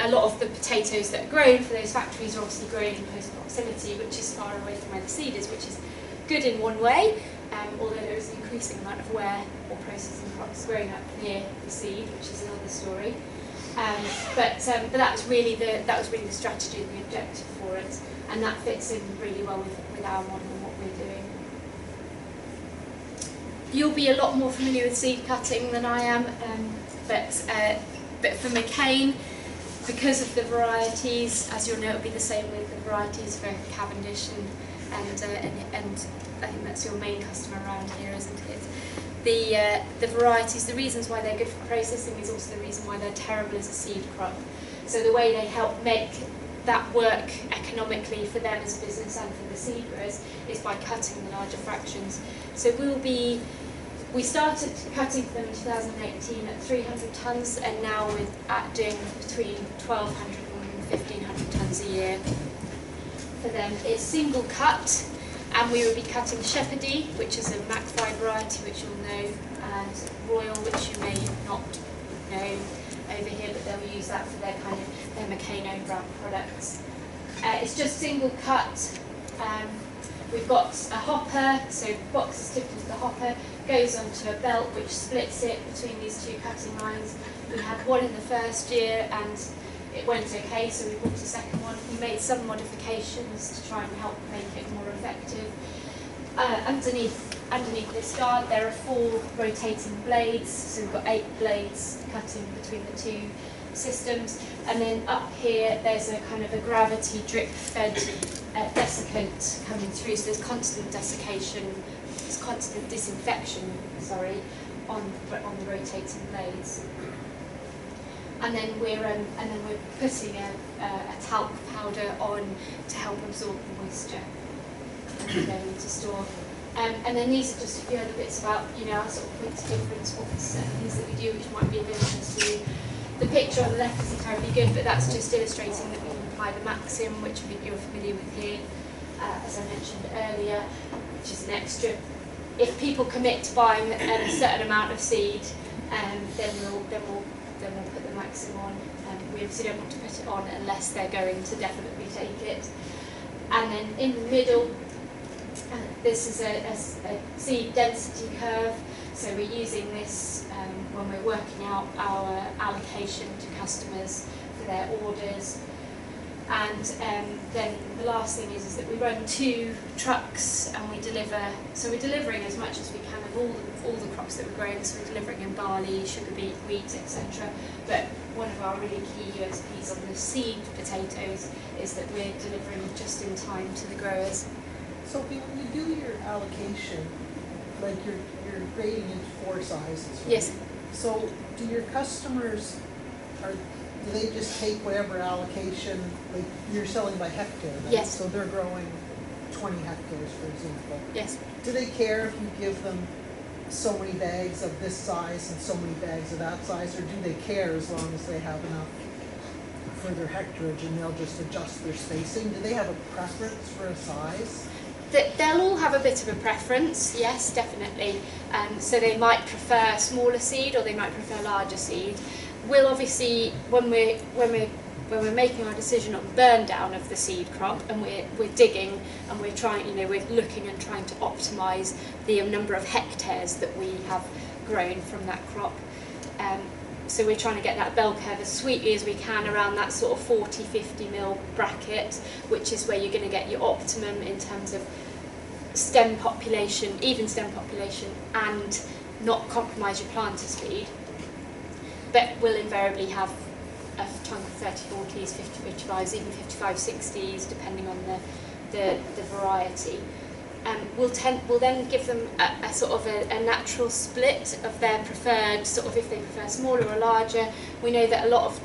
a lot of the potatoes that are grown for those factories are obviously grown in close proximity, which is far away from where the seed is, which is good in one way, although there is an increasing amount of wear or processing crops growing up near the seed, which is another story. But that was really the strategy and the objective for it, and that fits in really well with our model and what we're doing. You'll be a lot more familiar with seed cutting than I am, but for McCain, because of the varieties, as you'll know, it'll be the same with the varieties for Cavendish and I think that's your main customer around here, isn't it? The varieties, the reasons why they're good for processing is also the reason why they're terrible as a seed crop. So the way they help make that work economically for them as a business and for the seed growers is by cutting the larger fractions. So we started cutting for them in 2018 at 300 tonnes, and now we're doing between 1,200 and 1,500 tonnes a year for them. It's single cut, and we will be cutting Shepherdy, which is a Macfly variety, which you'll know, and Royal, which you may not know over here, but they'll use that for their McCain own brand products. It's just single cut. We've got a hopper, so box is tipped into the hopper, goes onto a belt which splits it between these 2 cutting lines. We had one in the first year and it went okay, so we bought a second one. We made some modifications to try and help make it more effective. Underneath this guard there are 4 rotating blades, so we've got 8 blades cutting between the 2 systems, and then up here there's a kind of a gravity drip fed desiccant coming through, so there's constant desiccation, there's constant disinfection, on the rotating blades. And then we're putting a talc powder on to help absorb the moisture and going into store. And then these are just a few other bits about our sort of points of difference, what's things that we do which might be of interest to you. The picture on the left isn't terribly good, but that's just illustrating that we can apply the maxim, which I think you're familiar with here, as I mentioned earlier, which is an extra. If people commit to buying a certain amount of seed, then we'll put the maxim on. We obviously don't want to put it on unless they're going to definitely take it. And then in the middle, this is a seed density curve, so we're using this when we're working out our allocation to customers for their orders. And then the last thing is that we run 2 trucks and we deliver, so we're delivering as much as we can of all the crops that we're growing, so we're delivering in barley, sugar beet, wheat, etc. But one of our really key USPs on the seed potatoes is that we're delivering just in time to the growers. Sophie, when you do your allocation, like you're grading into 4 sizes, right? Yes. So do your customers, do they just take whatever allocation, like you're selling by hectare, right? Yes. So they're growing 20 hectares, for example. Yes. Do they care if you give them so many bags of this size and so many bags of that size, or do they care as long as they have enough for their hectarage and they'll just adjust their spacing? Do they have a preference for a size? They'll all have a bit of a preference, yes, definitely. So they might prefer smaller seed or they might prefer larger seed. We'll obviously, when we're making our decision on burn down of the seed crop, and we're digging and we're trying, we're looking and trying to optimise the number of hectares that we have grown from that crop. So we're trying to get that bell curve as sweetly as we can around that sort of 40-50 mil bracket, which is where you're going to get your optimum in terms of stem population, even stem population, and not compromise your planter speed. But we'll invariably have a chunk of 30-40s, 50-55s, even 55-60s, depending on the variety. We'll then give them a sort of a natural split of their preferred, sort of if they prefer smaller or larger. We know that a lot of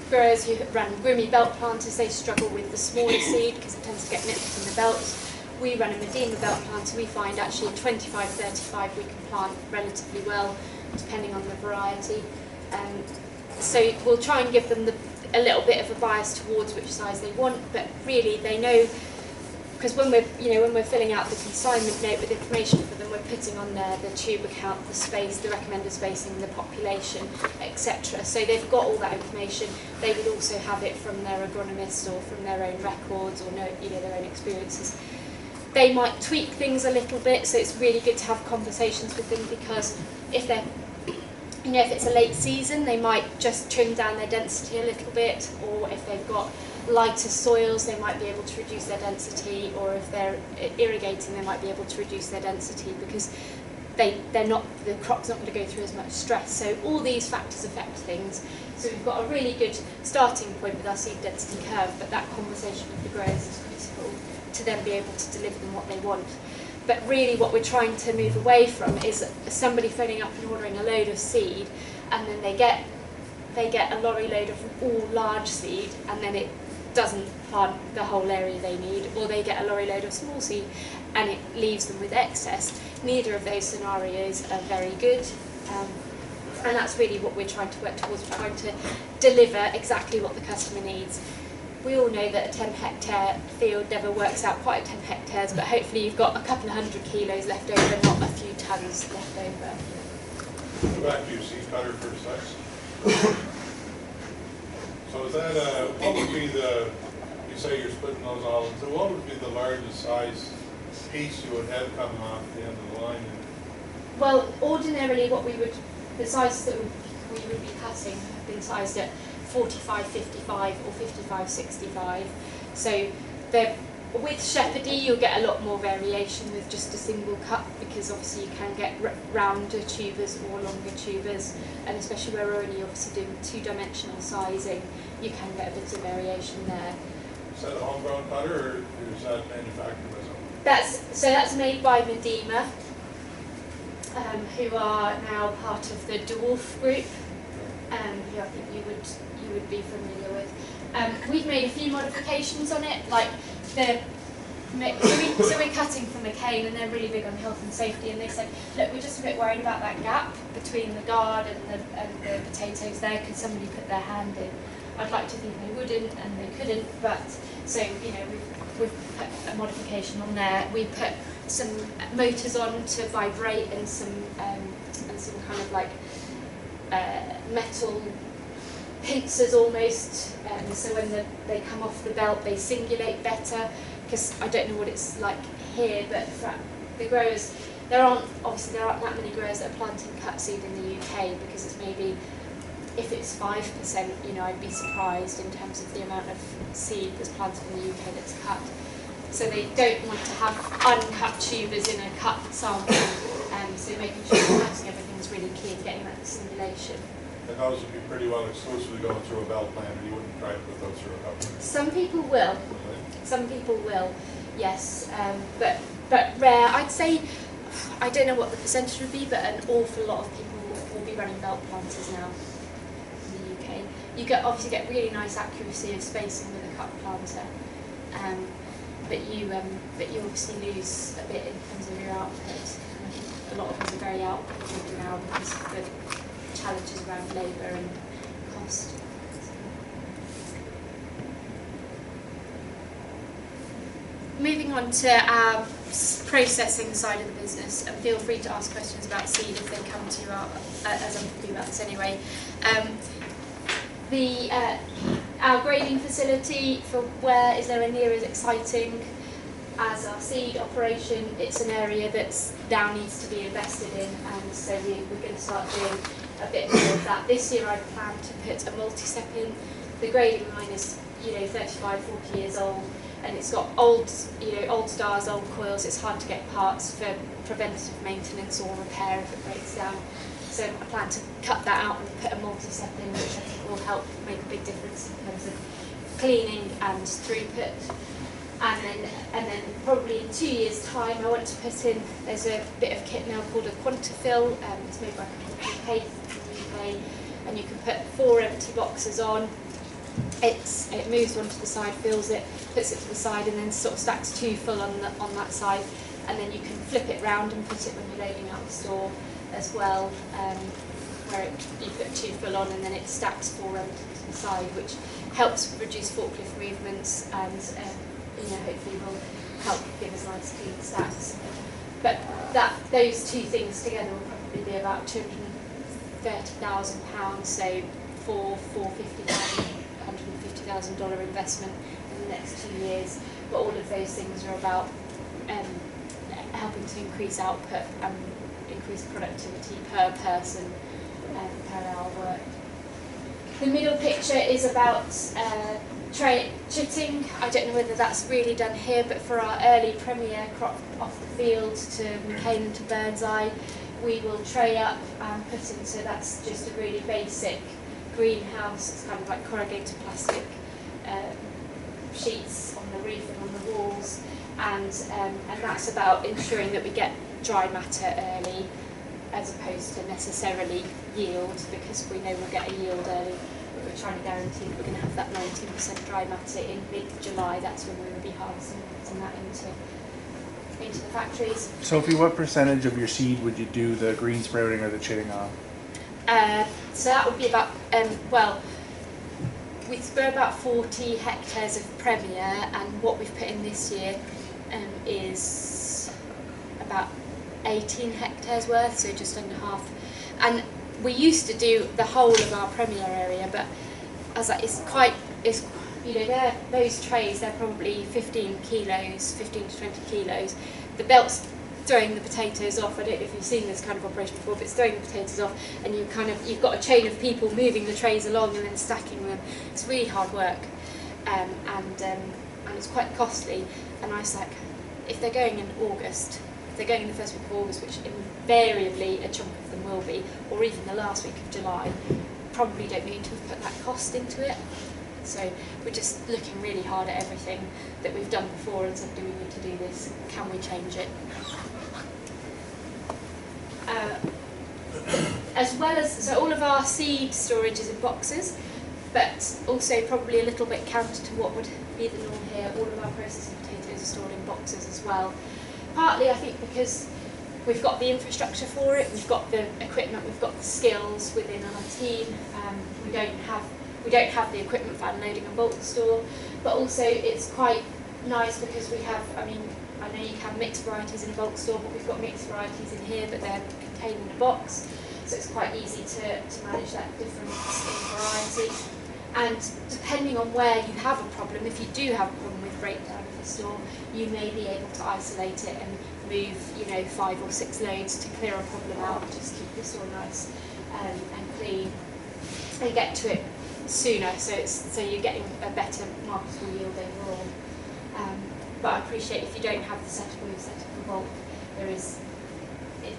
growers who run Grimmy belt planters, they struggle with the smaller seed because it tends to get nipped in the belt. We run a Medina belt planter, we find actually 25-35 we can plant relatively well, depending on the variety. So we'll try and give them a little bit of a bias towards which size they want, but really they know, because when we're filling out the consignment note with information for them, we're putting on there the tuber count, the space, the recommended spacing, the population, etc. So they've got all that information. They would also have it from their agronomist or from their own records or their own experiences. They might tweak things a little bit, so it's really good to have conversations with them, because if they're if it's a late season, they might just trim down their density a little bit, or if they've got lighter soils, they might be able to reduce their density, or if they're irrigating, they might be able to reduce their density because the crop's not going to go through as much stress. So all these factors affect things. So we've got a really good starting point with our seed density curve, but that conversation with the growers is critical to then be able to deliver them what they want. But really what we're trying to move away from is somebody phoning up and ordering a load of seed, and then they get a lorry load of all large seed, and then it doesn't plant the whole area they need, or they get a lorry load of small seed and it leaves them with excess. Neither of those scenarios are very good, and that's really what we're trying to work towards. We're trying to deliver exactly what the customer needs. We all know that a 10 hectare field never works out quite at 10 hectares, but hopefully you've got a couple of 100 kilos left over, not a few tonnes left over. Go back to your seed cutter for a sec. So is that, what would be you say you're splitting those all into, what would be the largest size piece you would have coming off the end of the line? Well, ordinarily the sizes that we would be cutting have been sized at 45-55 or 55-65. So with Shepherdy you'll get a lot more variation with just a single cut, because obviously you can get rounder tubers or longer tubers, and especially where we're only obviously doing 2-dimensional sizing, you can get a bit of variation there. Is that a homegrown cutter, or is that manufactured by someone? That's made by Medina, who are now part of the Dwarf group, who I think you would be familiar with. We've made a few modifications on it, like so we're cutting from a cane, and they're really big on health and safety, and they said, look, we're just a bit worried about that gap between the guard and the potatoes there. Could somebody put their hand in? I'd like to think they wouldn't, and they couldn't, but so we've put a modification on there. We put some motors on to vibrate, and some kind of like metal pincers almost, so when they come off the belt they singulate better, because I don't know what it's like here, but for the growers, there aren't that many growers that are planting cut seed in the UK, because it's maybe, if it's 5%, you know, I'd be surprised in terms of the amount of seed that's planted in the UK that's cut. So they don't want to have uncut tubers in a cut sample, so making sure that cutting everything is really key and getting that dissimulation. And those would be pretty well exclusively going through a belt planter. You wouldn't try to put those through a cup planter. Some people will. Some people will, yes, but rare. I'd say, I don't know what the percentage would be, but an awful lot of people will be running belt planters now in the UK. You obviously get really nice accuracy of spacing with a cup planter, but you obviously lose a bit in terms of your output. And I think a lot of us are very output now because of the challenges around labour and cost. Moving on to our processing side of the business, and feel free to ask questions about seed if they come to you, as I'm talking about this anyway. Our grading facility for where is nowhere near as exciting as our seed operation. It's an area that now needs to be invested in, and so we're going to start doing a bit more of that. This year I plan to put a multi-step in. The grading line is 35, 40 years old, and it's got old stars, old coils. It's hard to get parts for preventative maintenance or repair if it breaks down. So I plan to cut that out and put a multi-step in, which I think will help make a big difference in terms of cleaning and throughput. And then probably in 2 years' time, I want to put in, there's a bit of kit now called a Quantafill. It's made by a company called Pace in the UK, and you can put 4 empty boxes on. It moves one to the side, fills it, puts it to the side, and then sort of stacks 2 full on that side, and then you can flip it round and put it when you're loading out the store as well, where you put 2 full on and then it stacks 4 empty to the side, which helps reduce forklift movements and hopefully will help give us nice clean stacks. But those 2 things together will probably be about £230,000, so for $150,000 investment in the next 2 years. But all of those things are about helping to increase output and increase productivity per person and per hour work. The middle picture is about chitting. I don't know whether that's really done here, but for our early premier crop off the field to McCain and to Birdseye, we will tray up and put into, that's just a really basic greenhouse. It's kind of like corrugated plastic sheets on the roof and on the walls, and that's about ensuring that we get dry matter early as opposed to necessarily yield, because we know we'll get a yield early, but we're trying to guarantee that we're going to have that 19% dry matter in mid-July. That's when we will be harvesting that into the factories. Sophie, what percentage of your seed would you do the green sprouting or the chitting on? So that would be about, we're about 40 hectares of Premier, and what we've put in this year is about 18 hectares worth, so just under half. And we used to do the whole of our Premier area, but as those trays, they're probably 15 to 20 kilos. The belt's throwing the potatoes off. I don't know if you've seen this kind of operation before, but it's throwing the potatoes off, and you've got a chain of people moving the trays along and then stacking them. It's really hard work, and it's quite costly. And I was like, if they're going in August, if they're going in the first week of August, which invariably a chunk of them will be, or even the last week of July, probably don't need to have put that cost into it. So we're just looking really hard at everything that we've done before and said, do we need to do this? Can we change it? So all of our seed storage is in boxes, but also probably a little bit counter to what would be the norm here. All of our processing potatoes are stored in boxes as well. Partly, I think, because we've got the infrastructure for it, we've got the equipment, we've got the skills within our team. We don't have the equipment for unloading a bulk store, but also it's quite nice because we have, I know you can have mixed varieties in a bulk store, but we've got mixed varieties in here, but they're contained in a box, so it's quite easy to manage that difference in variety. And depending on where you have a problem, if you do have a problem with breakdown of the store, you may be able to isolate it and move, 5 or 6 loads to clear a problem out, just keep the store nice and clean, and get to it sooner, so you're getting a better marketable yield overall. But I appreciate if you don't have the setup or you're set up for bulk, there is,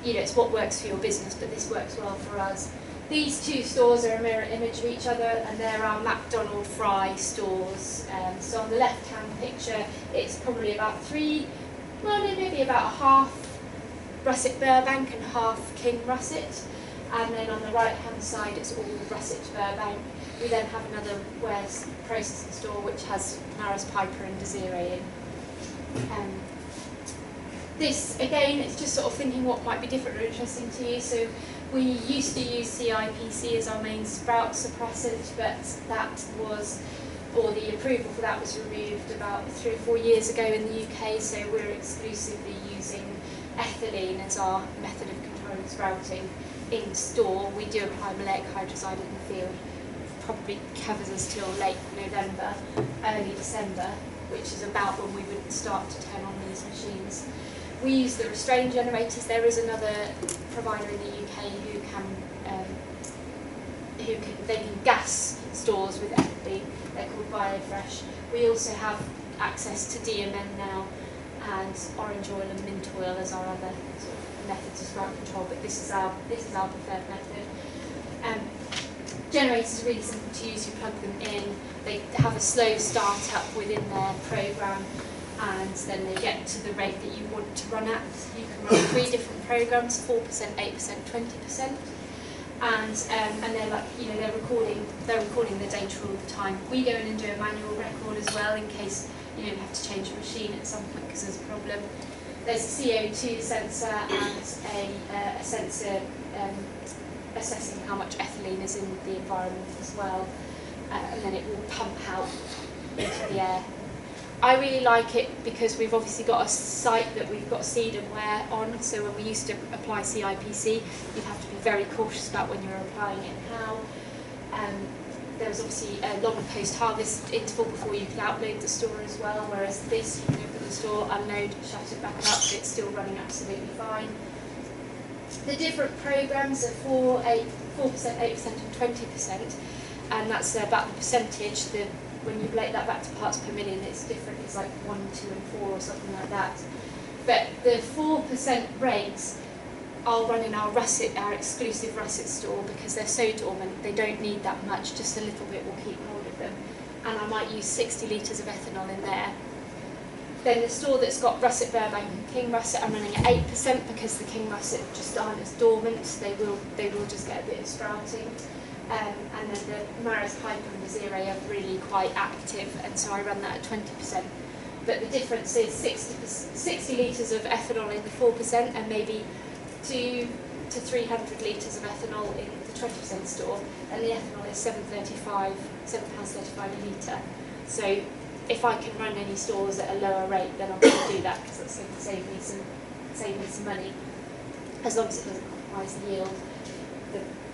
it's what works for your business, but this works well for us. These two stores are a mirror image of each other, and they're our McDonald Fry stores. So on the left-hand picture, it's probably about maybe about half Russet Burbank and half King Russet. And then on the right-hand side, it's all Russet Burbank. We then have another warehouse processing store, which has Maris Piper and Desiree in. This, again, it's just sort of thinking what might be different or interesting to you. So we used to use CIPC as our main sprout suppressant, but the approval for that was removed about 3 or 4 years ago in the UK, so we're exclusively using ethylene as our method of controlling sprouting in store. We do apply maleic hydroside in the field, probably covers us till late November, early December, which is about when we would start to turn on these machines. We use the restraint generators. There is another provider in the UK who can gas stores with ethylene. They're called BioFresh. We also have access to DMN now, and orange oil and mint oil as our other sort of methods of sprout control. But this is our preferred method. Generators are really simple to use. You plug them in. They have a slow start up within their program, and then they get to the rate that you want to run at. You can run 3 different programs: 4%, 8%, 20%, and they're like, they're recording the data all the time. We go in and do a manual record as well in case you have to change a machine at some point because there's a problem. There's a CO2 sensor and a sensor assessing how much ethylene is in the environment as well, and then it will pump out into the air. I really like it because we've obviously got a site that we've got seed and wear on, so when we used to apply CIPC, you'd have to be very cautious about when you're applying it and how. There was obviously a long post-harvest interval before you could outload the store as well, whereas this, you can open the store, unload, shut it back up, it's still running absolutely fine. The different programs are 4%, 8% and 20%, and that's about the percentage. When you relate that back to parts per million, it's different. It's like 1, 2 and 4 or something like that. But the 4% rates I'll run in our exclusive russet store because they're so dormant, they don't need that much, just a little bit will keep hold of them. And I might use 60 litres of ethanol in there. Then the store that's got Russet Burbank and King Russet, I'm running at 8% because the King Russet just aren't as dormant, they will just get a bit of sprouting. And then the Maris Piper and Desiree are really quite active, and so I run that at 20%. But the difference is 60 litres of ethanol in the 4% and maybe 200 to 300 litres of ethanol in the 20% store, and the ethanol is £7.35 a litre. So if I can run any stores at a lower rate, then I'm going to do that because that's going to save me some money, as long as it doesn't compromise the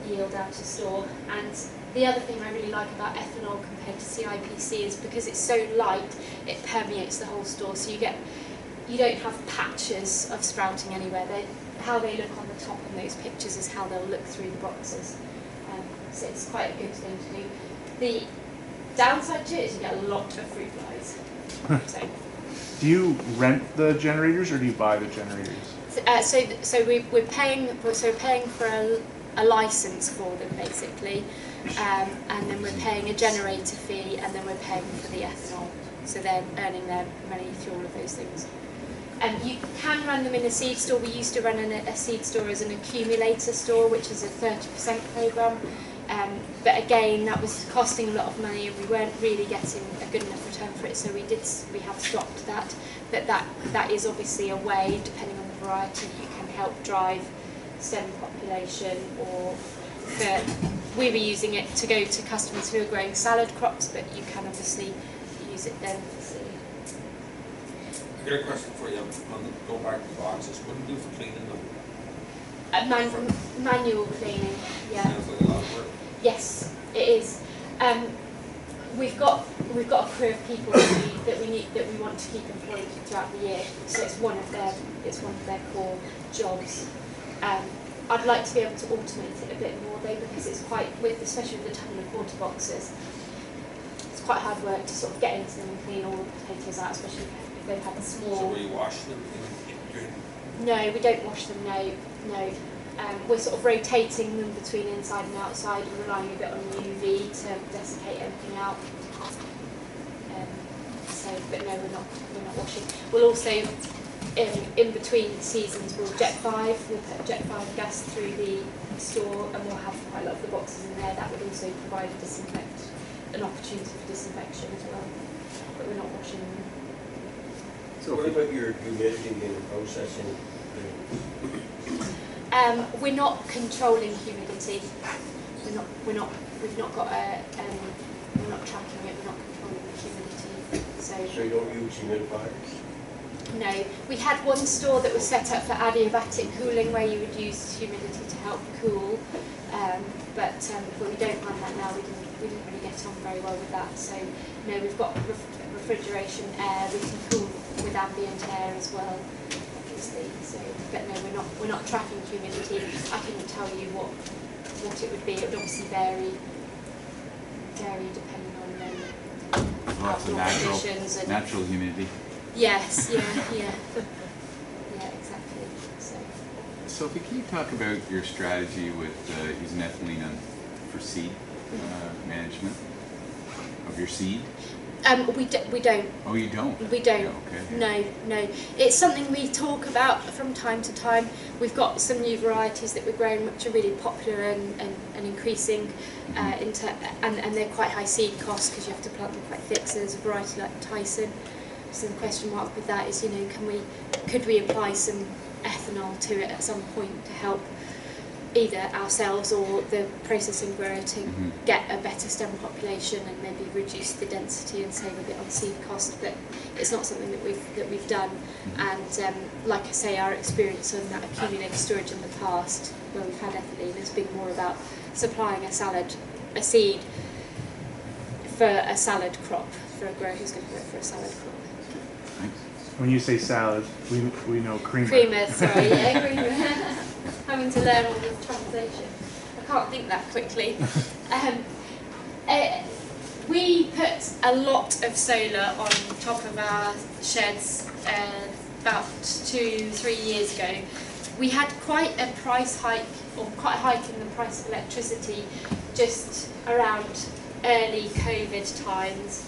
yield out of store. And the other thing I really like about ethanol compared to CIPC is because it's so light, it permeates the whole store, so you don't have patches of sprouting anywhere. How they look on the top on those pictures is how they'll look through the boxes. So it's quite a good thing to do. The downside to it is you get a lot of fruit flies. So. Do you rent the generators or do you buy the generators? So we're paying for a license for them basically, and then we're paying a generator fee, and then we're paying for the ethanol. So they're earning their money through all of those things. You can run them in a seed store. We used to run a seed store as an accumulator store, which is a 30% program. But again, that was costing a lot of money, and we weren't really getting a good enough return for it. So we have stopped that. But that is obviously a way, depending on the variety, you can help drive stem population. Or we were using it to go to customers who are growing salad crops, but you can obviously use it then for seed. I got a question for you on go back to boxes. What do you do for cleaning them? Manual cleaning, yeah. Sounds like a lot of work. Yes, it is. We've got a crew of people who we want to keep employed throughout the year. So it's one of their core jobs. I'd like to be able to automate it a bit more though, because it's quite, especially with the ton and quarter boxes, it's quite hard work to sort of get into them and clean all the potatoes out, especially if they've had a small. So will you wash them? No, we don't wash them. No. We're sort of rotating them between inside and outside, and relying a bit on UV to desiccate everything out. But no, we're not washing. We'll also, in between seasons, we'll put Jet 5 gas through the store, and we'll have quite a lot of the boxes in there. That would also provide an opportunity for disinfection as well. But we're not washing them. So what about your humidity in the processing? We're not controlling humidity. We're not tracking it. We're not controlling the humidity. So you don't use humidifiers? No, we had one store that was set up for adiabatic cooling, where you would use humidity to help cool, but we don't run that now. We didn't really get on very well with that. So no, we've got refrigeration air. We can cool with ambient air as well, obviously. So, but no, we're not tracking humidity. I couldn't tell you what it would be. It would obviously vary depending on lots of natural humidity. Yes, yeah, exactly. So. Sophie, can you talk about your strategy with using ethylene for seed management of your seed? We don't. Oh, you don't? We don't. Yeah, okay. No. It's something we talk about from time to time. We've got some new varieties that we're growing, which are really popular and increasing, and they're quite high seed costs because you have to plant them quite thick. So there's a variety like Tyson. So the question mark with that is, could we apply some ethanol to it at some point to help either ourselves or the processing variety get a better stem population and maybe reduce the density and save a bit on seed cost, but it's not something that we've done. And like I say, our experience on that accumulated storage in the past, where we've had ethylene, has been more about supplying a seed for a salad crop, for a grower who's going to go for a salad crop. When you say salad, we know creamer. Creamer, sorry, yeah, creamer. Having to learn all the translation. I can't think that quickly. We put a lot of solar on top of our sheds about 2-3 years ago. We had quite a price hike, or quite a hike in the price of electricity just around early COVID times,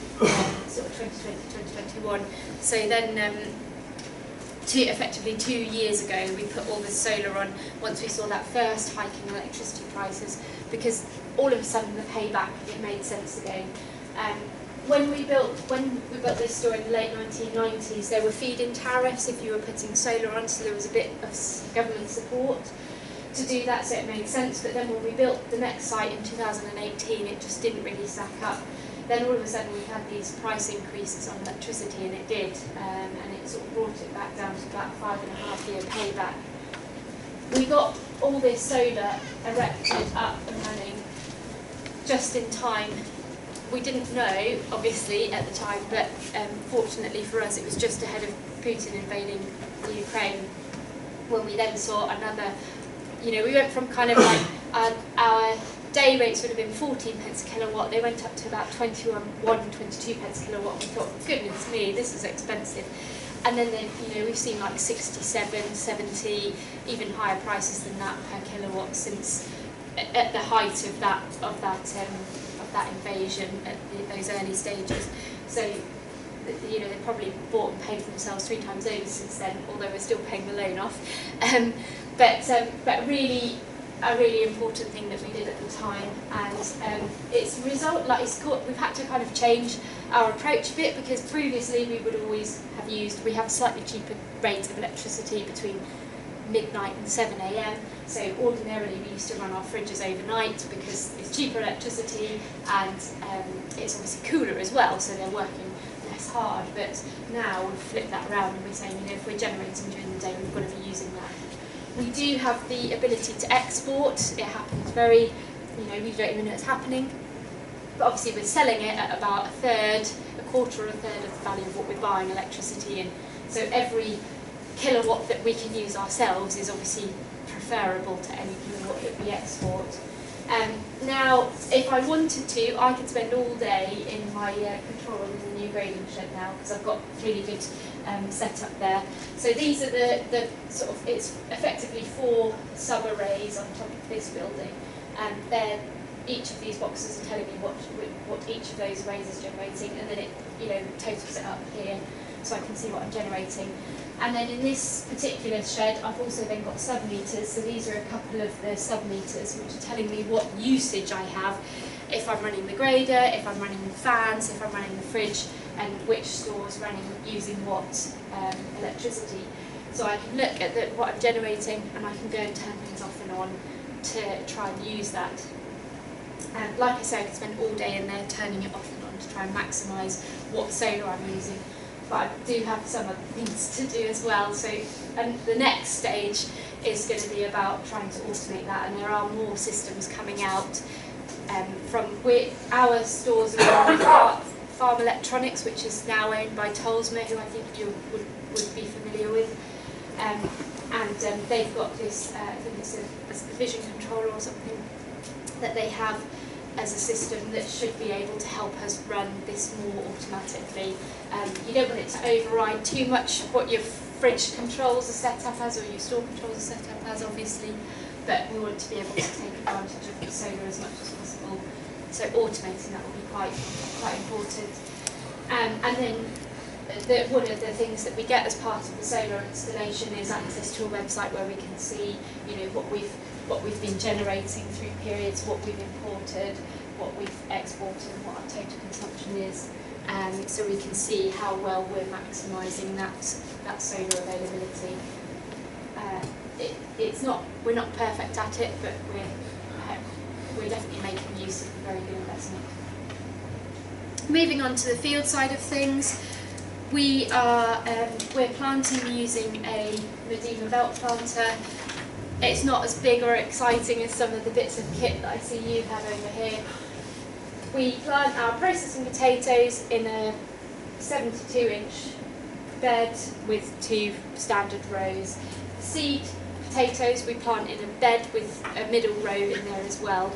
sort of 2020, 2021. So then, effectively 2 years ago, we put all the solar on once we saw that first hike in electricity prices, because all of a sudden the payback, it made sense again. When we built this store in the late 1990s, there were feed-in tariffs if you were putting solar on, so there was a bit of government support to do that, so it made sense. But then when we built the next site in 2018, it just didn't really stack up. Then all of a sudden we had these price increases on electricity, and it did, and it sort of brought it back down to about 5.5-year payback. We got all this solar erected up and running just in time. We didn't know, obviously, at the time, but fortunately for us, it was just ahead of Putin invading the Ukraine, when we then saw another, we went from kind of like our day rates would have been 14 pence a kilowatt. They went up to about 22 pence a kilowatt. We thought, goodness me, this is expensive. And then we've seen like 67, 70, even higher prices than that per kilowatt since at the height of that invasion at those early stages. So they probably bought and paid for themselves 3 times over since then, although we're still paying the loan off. But really, a really important thing that we did at the time, and we've had to kind of change our approach a bit, because previously we would always we have a slightly cheaper rate of electricity between midnight and 7 AM. So ordinarily we used to run our fridges overnight because it's cheaper electricity, and it's obviously cooler as well, so they're working less hard. But now we've flipped that around, and we're saying, if we're generating during the day, we've got to be using that. We do have the ability to export. It happens we don't even know it's happening. but obviously we're selling it at about a quarter or a third of the value of what we're buying electricity in. So every kilowatt that we can use ourselves is obviously preferable to any kilowatt that we export. Now, if I wanted to, I could spend all day in my control room in the new grading shed now, because I've got really good setup there. So these are the sort of, it's effectively 4 sub-arrays on top of this building, and each of these boxes are telling me what each of those arrays is generating, and then it, you know, totals it up here, so I can see what I'm generating. And then in this particular shed, I've also then got sub-meters. So these are a couple of the sub-meters which are telling me what usage I have, if I'm running the grader, if I'm running the fans, if I'm running the fridge, and which store's running using what electricity. So I can look at what I'm generating, and I can go and turn things off and on to try and use that. And like I say, I could spend all day in there turning it off and on to try and maximise what solar I'm using. But I do have some other things to do as well. So, and the next stage is going to be about trying to automate that, and there are more systems coming out from our stores are Farm Electronics, which is now owned by Tolsma, who I think you would be familiar with, and they've got this, I think it's a vision controller or something that they have as a system that should be able to help us run this more automatically. You don't want it to override too much what your fridge controls are set up as, or your store controls are set up as, obviously, but we want to be able to take advantage of the solar as much as possible. So automating that will be quite important. And then one of the things that we get as part of the solar installation is access to a website where we can see, you know, what we've been generating through periods, what we've imported, what we've exported, and what our total consumption is, so we can see how well we're maximising that solar availability. We're not perfect at it, but we're definitely making use of a very good investment. Moving on to the field side of things, we're planting using a Medina belt planter. It's not as big or exciting as some of the bits of kit that I see you have over here. We plant our processing potatoes in a 72-inch bed with 2 standard rows. Seed potatoes we plant in a bed with a middle row in there as well.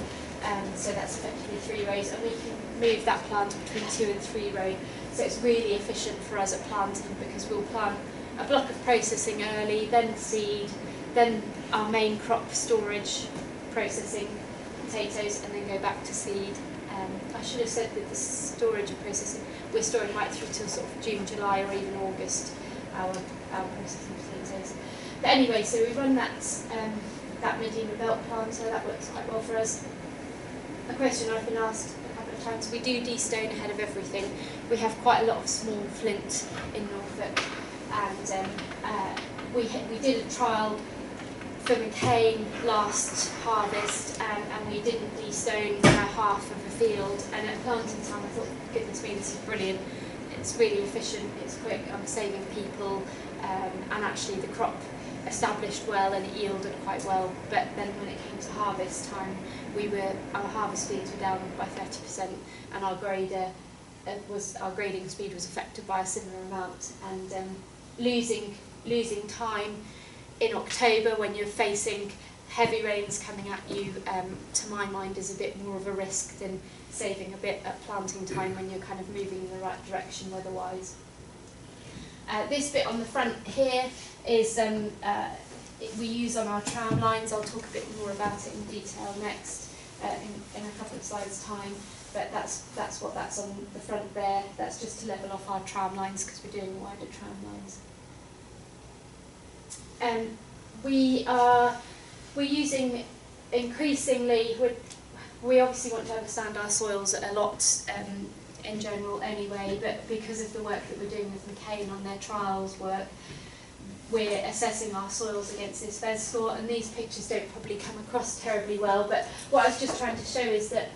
So that's effectively 3 rows, and we can move that plant between 2 and 3 rows. So it's really efficient for us at planting, because we'll plant a block of processing early, then seed, then our main crop storage, processing potatoes, and then go back to seed. I should have said with the storage and processing, we're storing right through till sort of June, July, or even August, our processing potatoes. But anyway, so we run that Medina belt planter, that works quite well for us. A question I've been asked a couple of times, we do de-stone ahead of everything. We have quite a lot of small flint in Norfolk, and we did a trial for McCain last harvest, and we didn't de-stone half of the field, and at planting time I thought, goodness me, this is brilliant. It's really efficient, it's quick, I'm saving people, and actually the crop established well and it yielded quite well. But then when it came to harvest time, our harvest speeds were down by 30%, and our grading speed was affected by a similar amount. And losing time in October when you're facing heavy rains coming at you, to my mind, is a bit more of a risk than saving a bit at planting time when you're kind of moving in the right direction weather-wise. This bit on the front here is we use on our tram lines. I'll talk a bit more about it in detail next in a couple of slides' time. But that's what that's on the front there. That's just to level off our tram lines because we're doing wider tram lines. We're using increasingly. We obviously want to understand our soils a lot in general anyway, but because of the work that we're doing with McCain on their trials work, we're assessing our soils against this FES score, and these pictures don't probably come across terribly well, but what I was just trying to show is that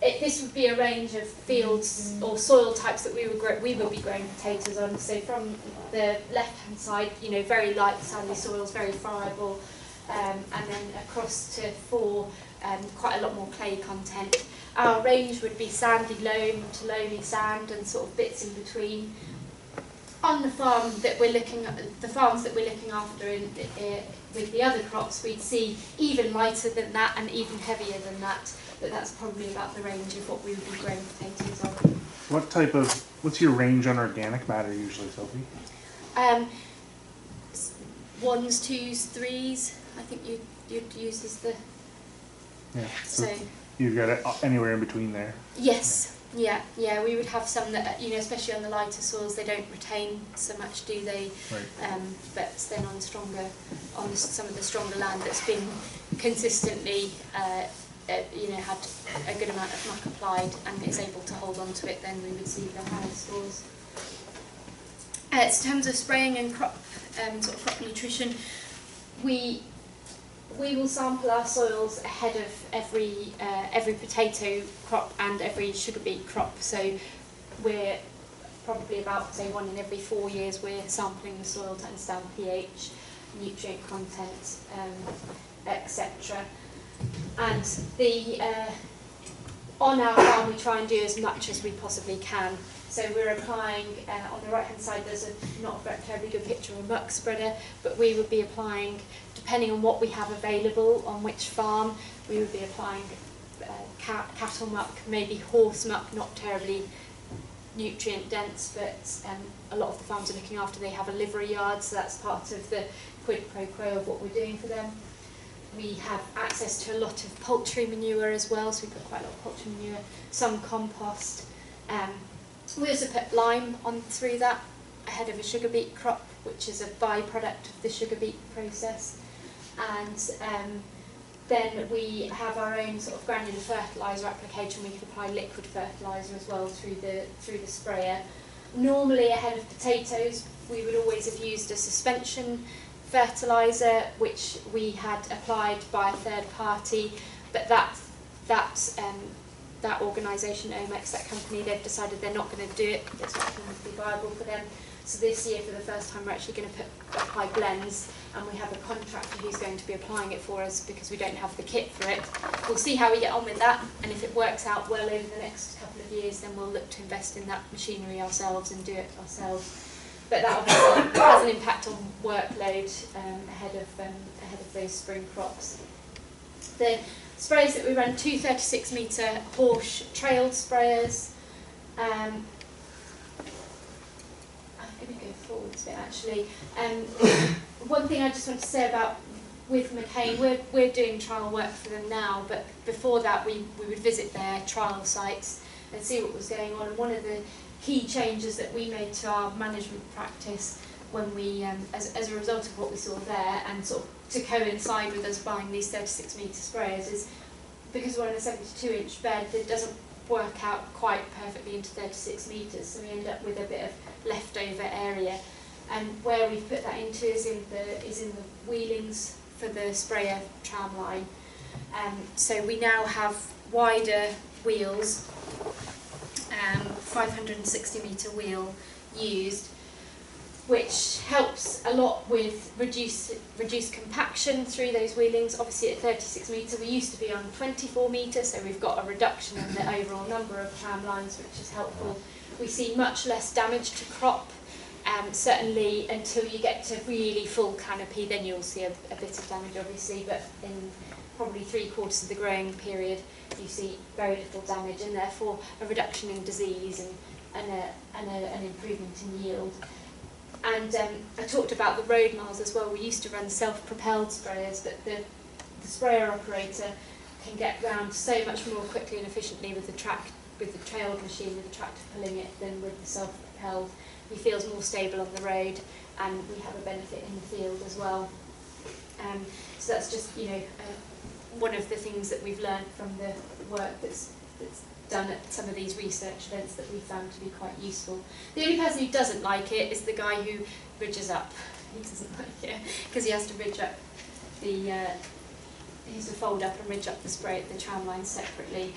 this would be a range of fields or soil types that we would be growing potatoes on. So from the left-hand side, very light sandy soils, very friable, and then across to 4, quite a lot more clay content. Our range would be sandy loam to loamy sand and sort of bits in between. On the farm that we're looking at, the farms that we're looking after with the other crops, we'd see even lighter than that and even heavier than that, but that's probably about the range of what we would be growing potatoes on. What's your range on organic matter usually, Sophie? 1s, 2s, 3s, I think you'd use as the... Yeah, So you've got it anywhere in between there. yes, yeah, we would have some that, especially on the lighter soils, they don't retain so much, do they? Right. But then on some of the stronger land that's been consistently, had a good amount of muck applied and is able to hold on to it, then we would see the higher scores. In terms of spraying and crop nutrition, we will sample our soils ahead of every potato crop and every sugar beet crop. So we're probably about, say, 1 in every 4 years we're sampling the soil to understand pH, nutrient content, etc. And on our farm we try and do as much as we possibly can. So we're applying, on the right hand side there's not a terribly good picture of a muck spreader, but we would be applying, depending on what we have available on which farm, we would be applying cattle muck, maybe horse muck, not terribly nutrient dense, but a lot of the farms are looking after, they have a livery yard, so that's part of the quid pro quo of what we're doing for them. We have access to a lot of poultry manure as well, so we put quite a lot of poultry manure, some compost. We also put lime on through that ahead of a sugar beet crop, which is a byproduct of the sugar beet process. And then we have our own sort of granular fertiliser application. We can apply liquid fertiliser as well through the sprayer. Normally ahead of potatoes, we would always have used a suspension fertiliser, which we had applied by a third party, but that organisation, Omex, that company, they've decided they're not going to do it. It's not going to be viable for them. So this year, for the first time, we're actually going to apply blends, and we have a contractor who's going to be applying it for us because we don't have the kit for it. We'll see how we get on with that, and if it works out well over the next couple of years, then we'll look to invest in that machinery ourselves and do it ourselves. But that obviously has an impact on workload ahead of those spring crops. The sprays that we run, 2 36-metre Horsch trailed sprayers. Let me go forwards a bit actually. One thing I just want to say about with McCain, we're doing trial work for them now, but before that we would visit their trial sites and see what was going on. And one of the key changes that we made to our management practice when we, as a result of what we saw there, and sort of to coincide with us buying these 36-metre sprayers, is because we're on a 72-inch bed, it doesn't work out quite perfectly into 36 metres, so we end up with a bit of leftover area. And where we've put that into is in the wheelings for the sprayer tram line. So we now have wider wheels, 560-metre wheel used, which helps a lot with reduced compaction through those wheelings. Obviously at 36 metre we used to be on 24 metre, so we've got a reduction in the overall number of tram lines, which is helpful. We see much less damage to crop, certainly until you get to really full canopy, then you'll see a bit of damage obviously, but in probably 3/4 of the growing period you see very little damage, and therefore a reduction in disease and an improvement in yield. And I talked about the road miles as well. We used to run self-propelled sprayers, but the sprayer operator can get round so much more quickly and efficiently with the trailed machine, with the tractor pulling it, than with the self-propelled. He feels more stable on the road, and we have a benefit in the field as well. So that's just one of the things that we've learned from the work that's done at some of these research events that we found to be quite useful. The only person who doesn't like it is the guy who ridges up. He doesn't like it because he has to ridge up he has to fold up and ridge up the spray at the tram line separately,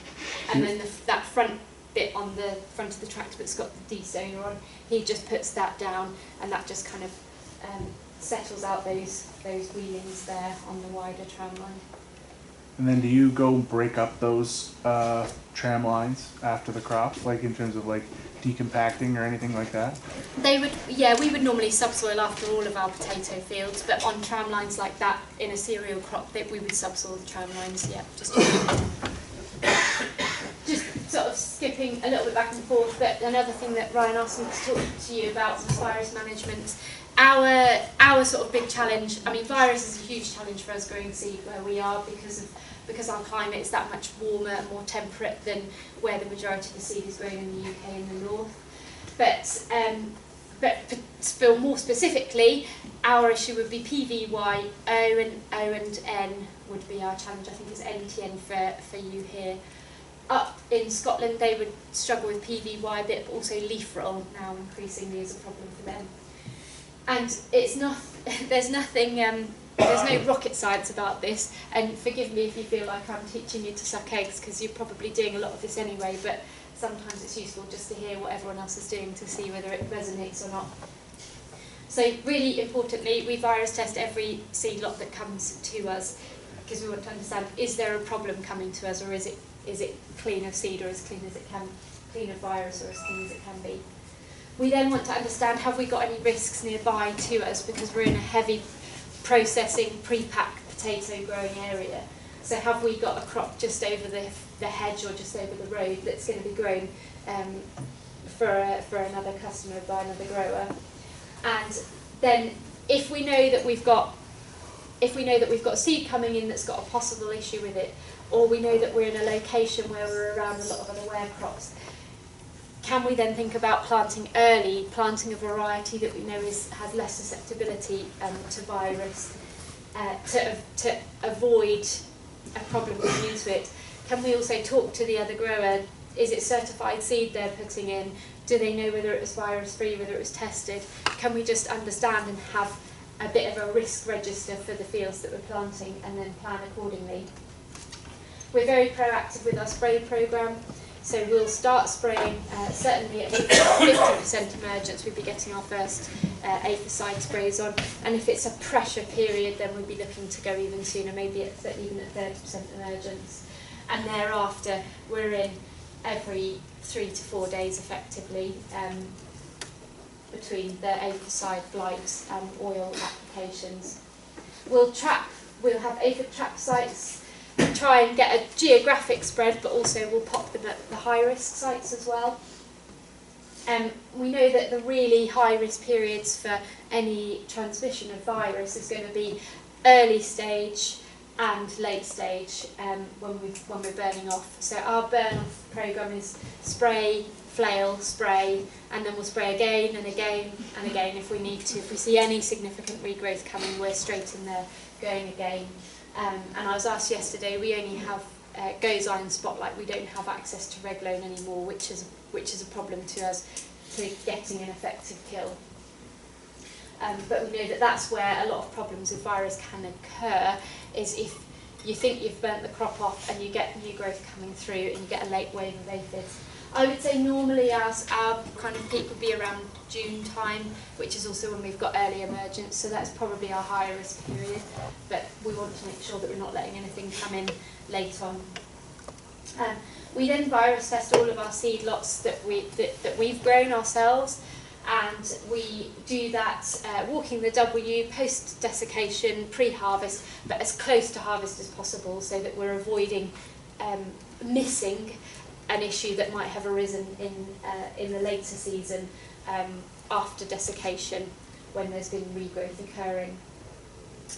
and then that front bit on the front of the tractor that's got the desoner on, he just puts that down, and that just kind of settles out those wheelings there on the wider tram line. And then do you go break up those tram lines after the crop, like in terms of like decompacting or anything like that? We would normally subsoil after all of our potato fields, but on tram lines like that, in a cereal crop, we would subsoil the tram lines, yeah. Just sort of skipping a little bit back and forth, but another thing that Ryan asked me to talk to you about was virus management. Our sort of big challenge, I mean, virus is a huge challenge for us growing seed where we are because our climate is that much warmer and more temperate than where the majority of the seed is grown in the UK and the north. But more specifically, our issue would be PVY, O and N would be our challenge. I think it's NTN for you here. Up in Scotland, they would struggle with PVY a bit, but also leaf roll now increasingly is a problem for them. And it's not, there's no rocket science about this, and forgive me if you feel like I'm teaching you to suck eggs, because you're probably doing a lot of this anyway, but sometimes it's useful just to hear what everyone else is doing to see whether it resonates or not. So really importantly, we virus test every seed lot that comes to us, because we want to understand, is there a problem coming to us, or is it clean of seed, or as clean as it can, clean of virus, or as clean as it can be. We then want to understand, have we got any risks nearby to us, because we're in a heavy processing, pre-packed potato growing area. So have we got a crop just over the hedge or just over the road that's going to be grown for another customer by another grower? And then if we know that we've got seed coming in that's got a possible issue with it, or we know that we're in a location where we're around a lot of other wear crops, can we then think about planting early, planting a variety that we know has less susceptibility to virus, to avoid a problem coming into it? Can we also talk to the other grower? Is it certified seed they're putting in? Do they know whether it was virus-free, whether it was tested? Can we just understand and have a bit of a risk register for the fields that we're planting, and then plan accordingly? We're very proactive with our spray programme. So we'll start spraying, certainly at 50% emergence, we'd be getting our first aphicide sprays on. And if it's a pressure period, then we'd be looking to go even sooner, maybe even at 30% emergence. And thereafter, we're in every 3 to 4 days effectively between the aphicide, blight and oil applications. We'll have aphid trap sites, try and get a geographic spread, but also we'll pop them at the high-risk sites as well. We know that the really high-risk periods for any transmission of virus is going to be early stage and late stage when we're burning off. So our burn-off programme is spray, flail, spray, and then we'll spray again and again and again if we need to. If we see any significant regrowth coming, we're straight in there going again. And I was asked yesterday, we only have Goes Iron Spotlight, we don't have access to Reglone anymore, which is a problem to us, to getting an effective kill. But we know that that's where a lot of problems with virus can occur, is if you think you've burnt the crop off and you get new growth coming through and you get a late wave of aphids. I would say normally our kind of peak would be around June time, which is also when we've got early emergence, so that's probably our higher risk period, but we want to make sure that we're not letting anything come in late on. We then virus test all of our seed lots that we've grown ourselves, and we do that walking the W, post-desiccation, pre-harvest, but as close to harvest as possible so that we're avoiding missing an issue that might have arisen in the later season after desiccation when there's been regrowth occurring.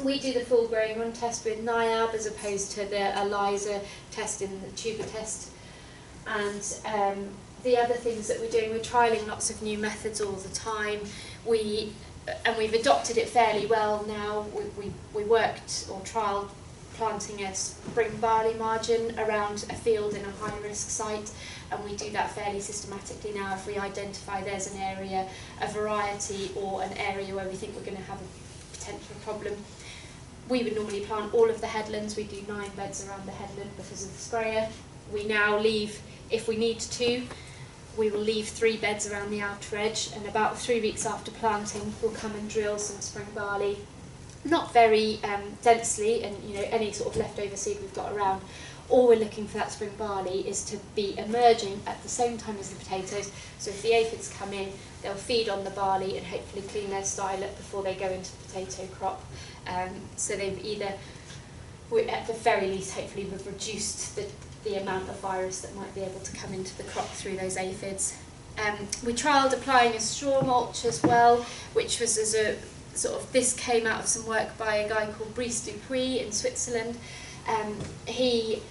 We do the full growing run test with NIAB as opposed to the ELISA test in the tuber test. And the other things that we're doing, we're trialling lots of new methods all the time. We've adopted it fairly well now. We worked or trialled planting a spring barley margin around a field in a high-risk site, and we do that fairly systematically now. If we identify there's an area, a variety, or an area where we think we're going to have a potential problem, we would normally plant all of the headlands. We do 9 beds around the headland because of the sprayer. We now leave, if we need to, we will leave 3 beds around the outer edge, and about 3 weeks after planting we'll come and drill some spring barley, not very densely, and any sort of leftover seed we've got around. All we're looking for that spring barley is to be emerging at the same time as the potatoes, so if the aphids come in, they'll feed on the barley and hopefully clean their stylet before they go into the potato crop. So they've either, at the very least, hopefully we've reduced the amount of virus that might be able to come into the crop through those aphids. We trialled applying a straw mulch as well, which was as a this came out of some work by a guy called Brice Dupuis in Switzerland. He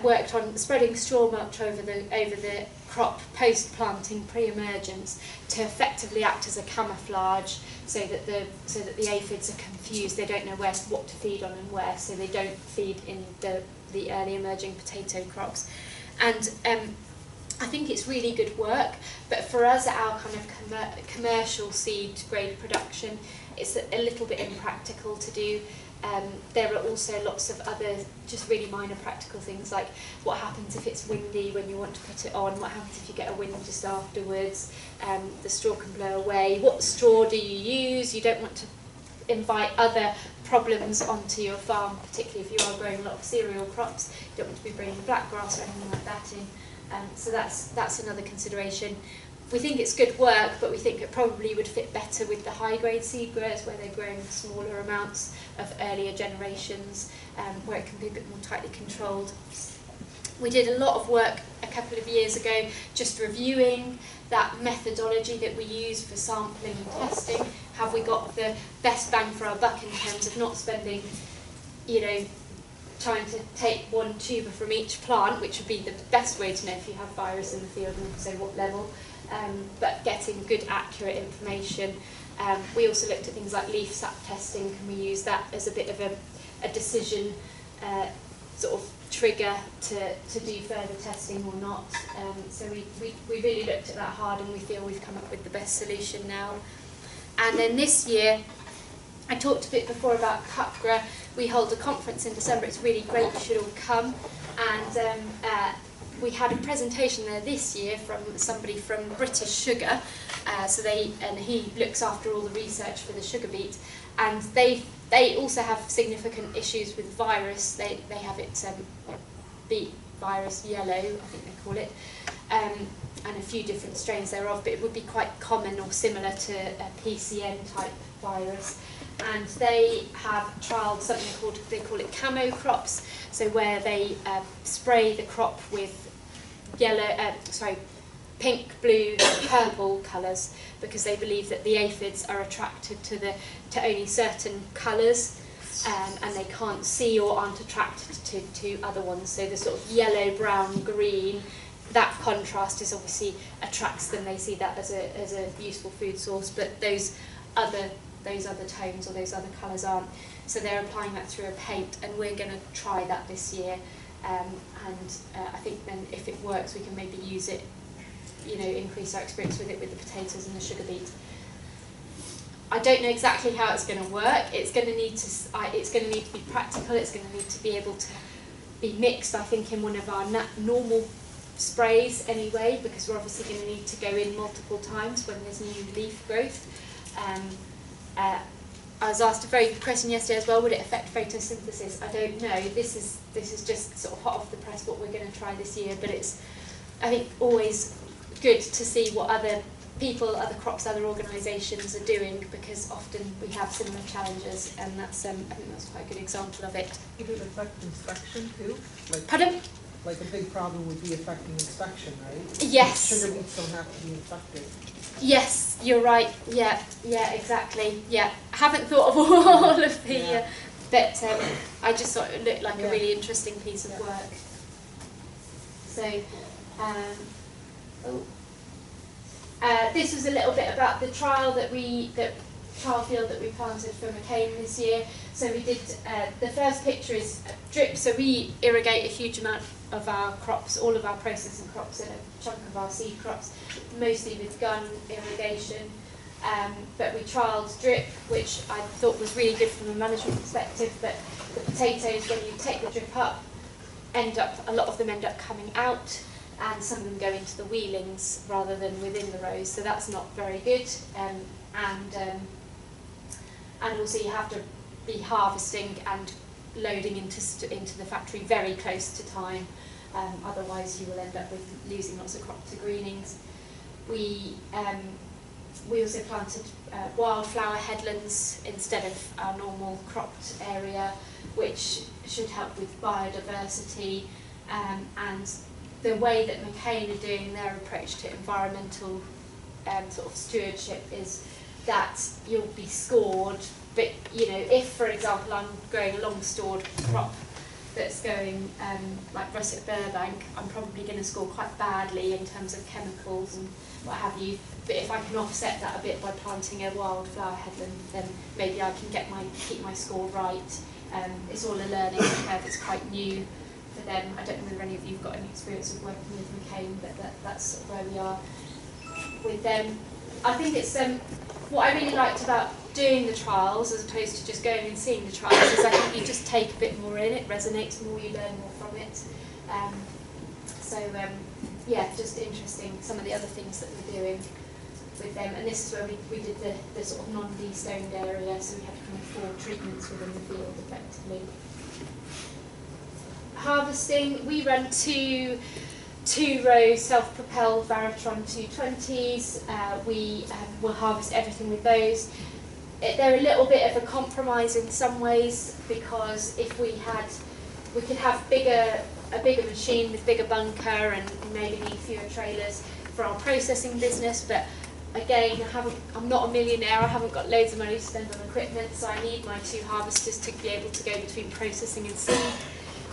worked on spreading straw mulch over the crop post-planting, pre-emergence, to effectively act as a camouflage, so that the aphids are confused. They don't know what to feed on and where, so they don't feed in the early emerging potato crops. And I think it's really good work, but for us at our kind of commercial seed grade production, it's a little bit impractical to do. There are also lots of other just really minor practical things, like what happens if it's windy when you want to put it on, what happens if you get a wind just afterwards, the straw can blow away, what straw do you use? You don't want to invite other problems onto your farm, particularly if you are growing a lot of cereal crops. You don't want to be bringing blackgrass or anything like that in. So that's another consideration. We think it's good work, but we think it probably would fit better with the high-grade seed growers, where they're growing smaller amounts of earlier generations, where it can be a bit more tightly controlled. We did a lot of work a couple of years ago just reviewing that methodology that we use for sampling and testing. Have we got the best bang for our buck in terms of not spending, trying to take one tuber from each plant, which would be the best way to know if you have virus in the field and say what level, but getting good, accurate information. We also looked at things like leaf sap testing. Can we use that as a bit of a decision sort of trigger to do further testing or not? So we really looked at that hard, and we feel we've come up with the best solution now. And then this year, I talked a bit before about CUPGRA. We hold a conference in December. It's really great, you should all come. And we had a presentation there this year from somebody from British Sugar. And he looks after all the research for the sugar beet. And they also have significant issues with virus. They have it beet virus yellow, I think they call it, and a few different strains thereof, but it would be quite common or similar to a PCN type virus. And they have trialled something they call it camo crops, so where they spray the crop with pink, blue, purple colours, because they believe that the aphids are attracted to only certain colours, and they can't see or aren't attracted to other ones. So the sort of yellow, brown, green, that contrast is obviously attracts them. They see that as a useful food source, but those other tones or those other colours aren't. So they're applying that through a paint, and we're going to try that this year. I think then if it works, we can maybe use it, increase our experience with it with the potatoes and the sugar beet. I don't know exactly how it's going to work. It's going to need to be practical. It's going to need to be able to be mixed, I think, in one of our normal sprays anyway, because we're obviously going to need to go in multiple times when there's new leaf growth. I was asked a very good question yesterday as well. Would it affect photosynthesis? I don't know. This is just sort of hot off the press what we're going to try this year. But it's, I think, always good to see what other people, other crops, other organisations are doing, because often we have similar challenges, and that's I think that's quite a good example of it. Would it affect inspection too? Pardon? Like a big problem would be affecting inspection, right? Yes. Sugar beets don't have to be infected. Yes, you're right. Yeah, exactly. Yeah, haven't thought of all of the, but I just thought it looked like a really interesting piece of work. So, this was a little bit about the trial trial field that we planted for McCain this year. So we did, the first picture is drip, so we irrigate a huge amount of our crops, all of our processing crops and a chunk of our seed crops, mostly with gun irrigation. But we trialled drip, which I thought was really good from a management perspective, but the potatoes, when you take the drip up, a lot of them end up coming out. and some of them go into the wheelings rather than within the rows, so that's not very good. And also you have to be harvesting and loading into the factory very close to time, otherwise you will end up with losing lots of crop to greenings. We also planted wildflower headlands instead of our normal cropped area, which should help with biodiversity, and the way that McCain are doing their approach to environmental sort of stewardship is that you'll be scored, but you know, if for example I'm growing a long stored crop that's going like russet Burbank, I'm probably going to score quite badly in terms of chemicals and what have you. But if I can offset that a bit by planting a wildflower headland, then maybe I can keep my score right. It's all a learning curve. It's quite new for them. I don't know whether any of you've got any experience of working with McCain, but that's sort of where we are with them. I think it's what I really liked about doing the trials as opposed to just going and seeing the trials is I think you just take a bit more in, it resonates more, you learn more from it. Yeah, just interesting some of the other things that we're doing with them, and this is where we did the sort of non-destoned area, so we had kind of 4 treatments within the field effectively. Harvesting, we run two-row self-propelled Varatron 220s. We will harvest everything with those. They're a little bit of a compromise in some ways, because if we could have a bigger machine with bigger bunker and maybe need fewer trailers for our processing business, but again, I'm not a millionaire, I haven't got loads of money to spend on equipment, so I need my 2 harvesters to be able to go between processing and seed.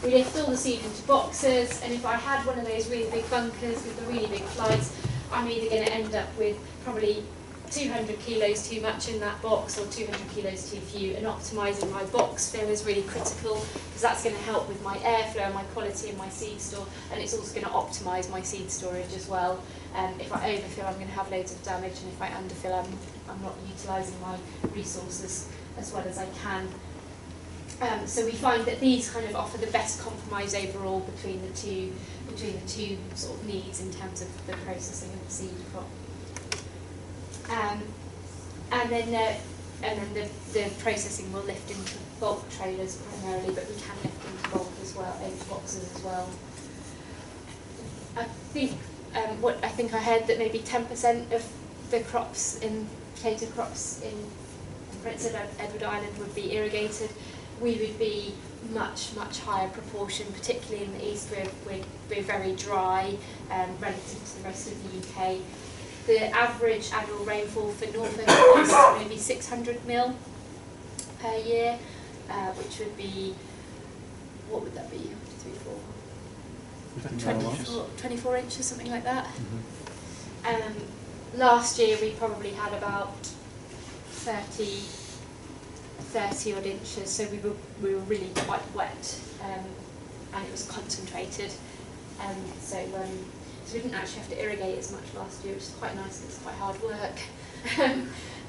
We lift all the seed into boxes, and if I had one of those really big bunkers with the really big flights, I'm either going to end up with probably 200 kilos too much in that box or 200 kilos too few, and optimising my box fill is really critical, because that's going to help with my airflow and my quality in my seed store, and it's also going to optimise my seed storage as well. If I overfill, I'm going to have loads of damage, and if I underfill, I'm not utilising my resources as well as I can. So we find that these kind of offer the best compromise overall between the two sort of needs in terms of the processing of the seed crop. And then the processing will lift into bulk trailers primarily, but we can lift into bulk as well, into boxes as well. I think I heard that maybe 10% of the crops potato crops in Prince Edward Island would be irrigated. We would be much higher proportion, particularly in the east. We're very dry relative to the rest of the UK. The average annual rainfall for Norfolk is maybe 600 mil per year, which would be, what would that be? 24 inches, something like that. Mm-hmm. Last year we probably had about 30 odd inches, so we were really quite wet, and it was concentrated, so we didn't actually have to irrigate as much last year, which is quite nice. It's quite hard work.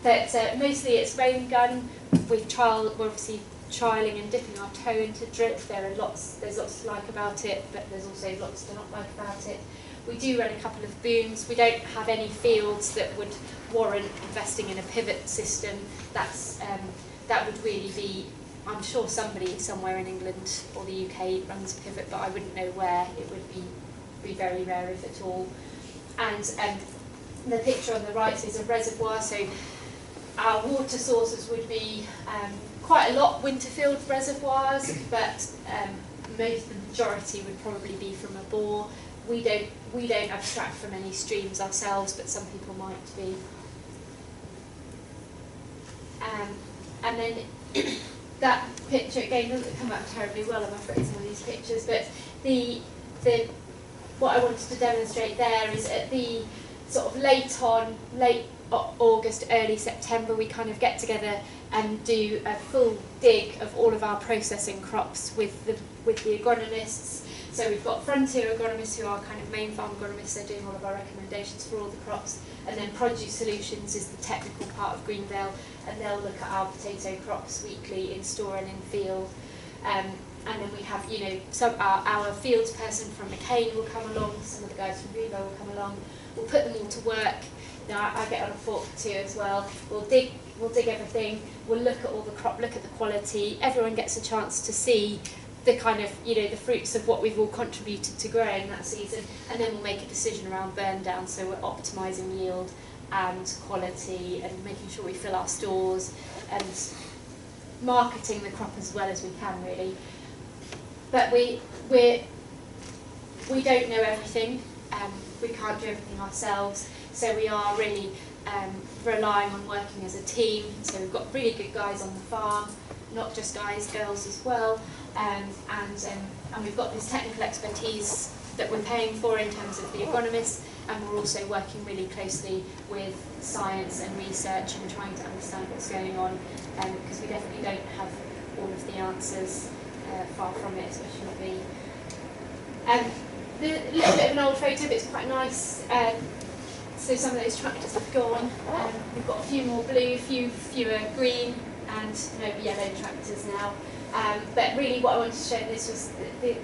But mostly it's rain gun. We're obviously trialling and dipping our toe into drip. There's lots to like about it, but there's also lots to not like about it. We do run a couple of booms. We don't have any fields that would warrant investing in a pivot system. That would really be, I'm sure somebody somewhere in England or the UK runs a pivot, but I wouldn't know where. It would be very rare if at all. And the picture on the right is a reservoir, so our water sources would be quite a lot winter-filled reservoirs, but the majority would probably be from a bore. We don't abstract from any streams ourselves, but some people might be. And then that picture again doesn't come out terribly well, I'm afraid, some of these pictures, but what I wanted to demonstrate there is at the sort of late August, early September, we kind of get together and do a full dig of all of our processing crops with the agronomists. So we've got frontier agronomists who are kind of main farm agronomists, they're doing all of our recommendations for all the crops, and then Produce Solutions is the technical part of Greenvale, and they'll look at our potato crops weekly in store and in field. And then we have, you know, our fields person from McCain will come along, some of the guys from Vivo will come along. We'll put them all to work. Now I get on a fork too as well. We'll dig everything. We'll look at all the crop, look at the quality. Everyone gets a chance to see the kind of, you know, the fruits of what we've all contributed to growing that season. And then we'll make a decision around burn down. So we're optimising yield and quality and making sure we fill our stores and marketing the crop as well as we can, really. But we don't know everything. We can't do everything ourselves, so we are really relying on working as a team. So we've got really good guys on the farm, not just guys, girls as well, and we've got this technical expertise that we're paying for in terms of the agronomists, and we're also working really closely with science and research and trying to understand what's going on, because we definitely don't have all of the answers, far from it, especially not me. A little bit of an old photo, but it's quite nice. So some of those tractors have gone. We've got a few more blue, fewer green, and no yellow tractors now. But really what I wanted to show in this was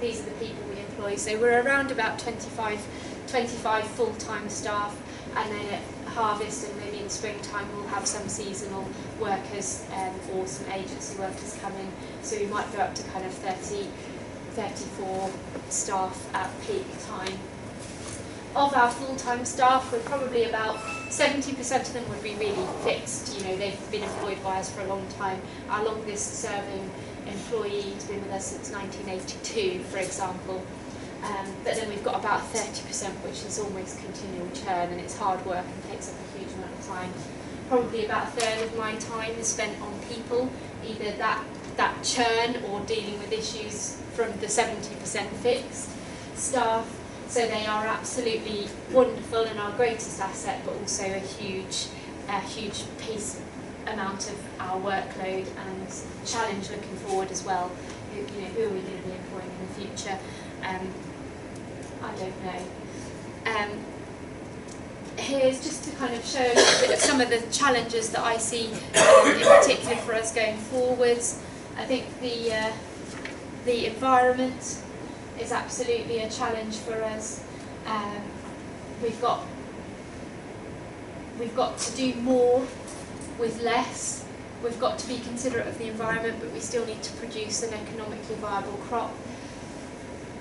these are the people we employ. So we're around about 25 full-time staff, and then at harvest and maybe in springtime we'll have some seasonal workers or some agency workers come in. So we might go up to kind of 34 staff at peak time. Of our full-time staff, we're probably about 70% of them would be really fixed. You know, they've been employed by us for a long time. Our longest serving employee has been with us since 1982, for example. But then we've got about 30%, which is almost continual churn, and it's hard work and takes up a huge amount of time. Probably about a third of my time is spent on people, either that churn or dealing with issues from the 70% fixed staff. So they are absolutely wonderful and our greatest asset, but also a huge piece amount of our workload and challenge looking forward as well. Who are we going to be employing in the future? I don't know. Here's just to kind of show a little bit of some of the challenges that I see in particular for us going forwards. I think the environment is absolutely a challenge for us. We've got to do more with less. We've got to be considerate of the environment, but we still need to produce an economically viable crop.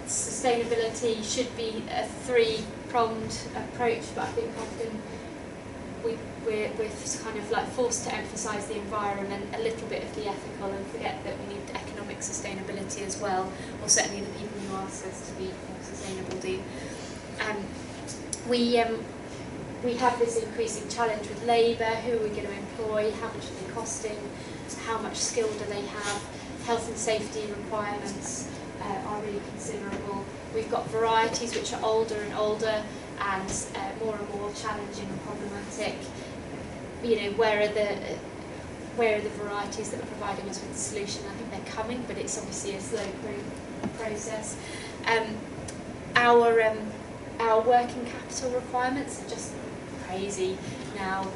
Sustainability should be a three-pronged approach, but I think often we're kind of like forced to emphasise the environment, a little bit of the ethical, and forget that we need economic sustainability as well, or certainly the people who ask us to be more sustainable do. We have this increasing challenge with labour. Who are we going to employ? How much are they costing? How much skill do they have? Health and safety requirements are really considerable. We've got varieties which are older and older and more challenging and problematic. You know, where are the varieties that are providing us with the solution? I think they're coming, but it's obviously a slow process. Our working capital requirements are just crazy now.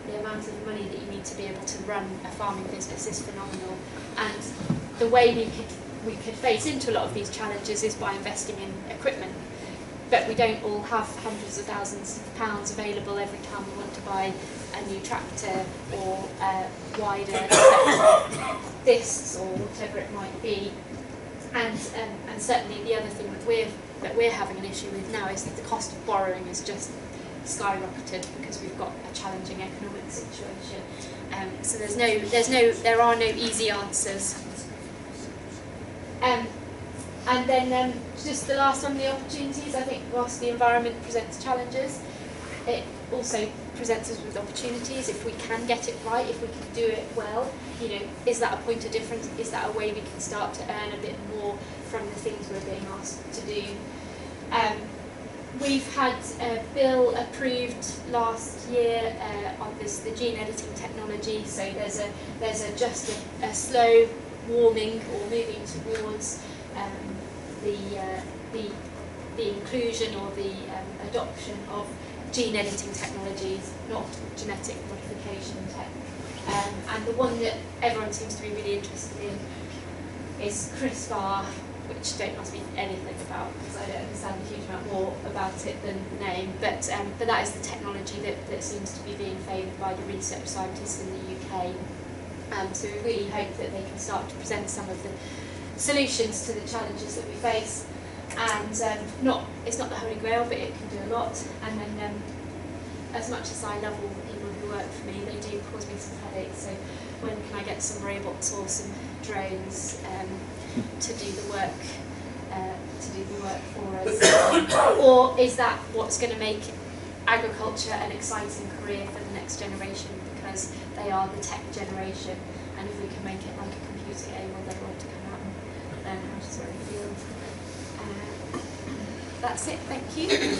The amount of money that you need to be able to run a farming business is phenomenal, and the way we could face into a lot of these challenges is by investing in equipment. But we don't all have hundreds of thousands of pounds available every time we want to buy a new tractor or wider discs or whatever it might be. And certainly the other thing that we're having an issue with now is that the cost of borrowing has just skyrocketed because we've got a challenging economic situation. So there are no easy answers. And then just the last one, the opportunities. I think whilst the environment presents challenges, it also presents us with opportunities if we can get it right, if we can do it well. You know, is that a point of difference? Is that a way we can start to earn a bit more from the things we're being asked to do? We've had a bill approved last year on the gene editing technology. So there's just a slow warming or moving towards the inclusion or the adoption of gene editing technologies, not genetic modification tech. And the one that everyone seems to be really interested in is CRISPR, which don't ask me anything about because I don't understand a huge amount more about it than the name, but that is the technology that seems to be being favoured by the research scientists in the UK. So we really hope that they can start to present some of the solutions to the challenges that we face. And it's not the holy grail, but it can do a lot. And then as much as I love all the people who work for me, they do cause me some headaches. So when can I get some robots or some drones to do the work for us? Or is that what's going to make agriculture an exciting career for the next generation, because they are the tech generation, and if we can make it like a computer game where they want to come out and learn how to sow a field. That's it, thank you.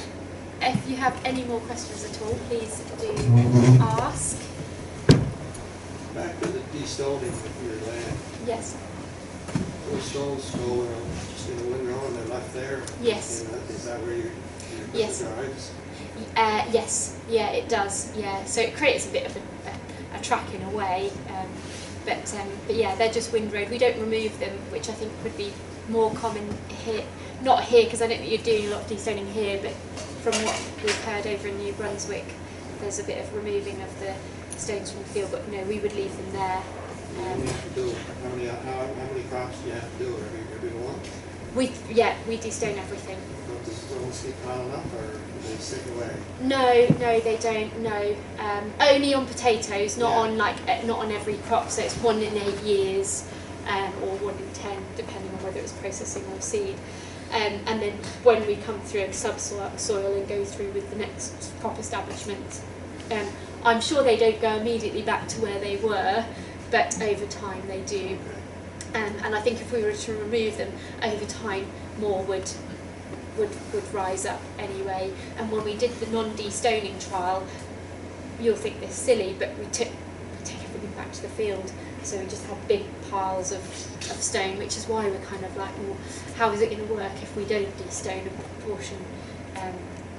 If you have any more questions at all, please do ask. Back to the de-stoning of your land. Yes. Those stones go just in the windrow and they're left there? Yes. Is that where your yes. drives? Yes, yeah, it does. Yeah, so it creates a bit of a track in a way, but yeah, they're just windrowed. We don't remove them, which I think would be more common here. Not here, because I don't think you're doing a lot of de-stoning here, but from what we've heard over in New Brunswick, there's a bit of removing of the stones from the field. But no, we would leave them there. How many crops do you have to do every one? We de-stone everything. Don't the stones keep piling up, or do they stick away? No, they don't. No, only on potatoes, not on not on every crop. So it's 1 in 8 years, or 1 in 10, depending on whether it's processing or seed. And then when we come through a subsoil and go through with the next crop establishment, I'm sure they don't go immediately back to where they were, but over time they do. And I think if we were to remove them over time, more would rise up anyway. And when we did the non-de-stoning trial, you'll think this silly, but we took everything back to the field. So we just had big piles of stone, which is why we're kind of like, well, how is it going to work if we don't de-stone a proportion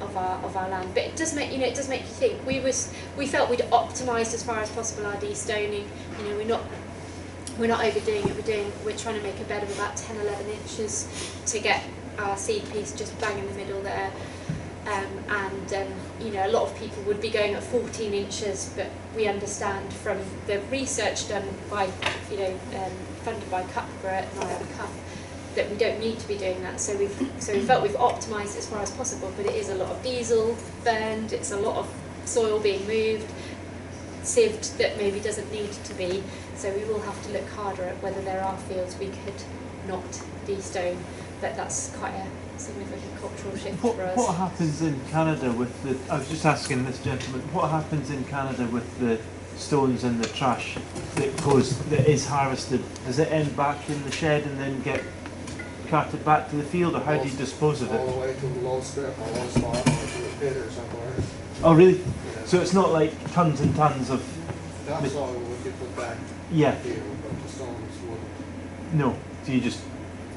of our land? But it does make you think. We felt we'd optimised as far as possible our de-stoning. We're not overdoing it. We're trying to make a bed of about 10-11 inches to get our seed piece just bang in the middle there. A lot of people would be going at 14 inches, but we understand from the research done by, funded by Cuthbert and Cuff, that we don't need to be doing that. So we felt we've optimised as far as possible, but it is a lot of diesel burned, it's a lot of soil being moved, sieved that maybe doesn't need to be. So we will have to look harder at whether there are fields we could not de-stone, but that's quite a significant cultural shift for us. What happens in Canada with the, I was just asking this gentleman, what happens in Canada with the stones and the trash that is harvested? Does it end back in the shed and then get carted back to the field, or how do you dispose of it? All the way to the low strip, or low spot, or to the pit or somewhere. Oh really? Yeah. So it's not like tons and tons of... That's all we could put back yeah. in the field, but the stones wouldn't. No. Do you just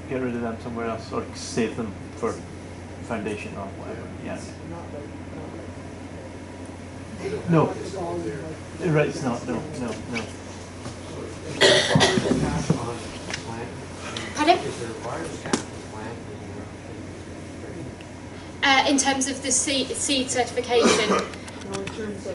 get rid of them somewhere else, or save them for foundation or whatever? Yeah. No. Right, it's not. No. Pardon? Is there a virus cap on the plant? In terms of the seed certification,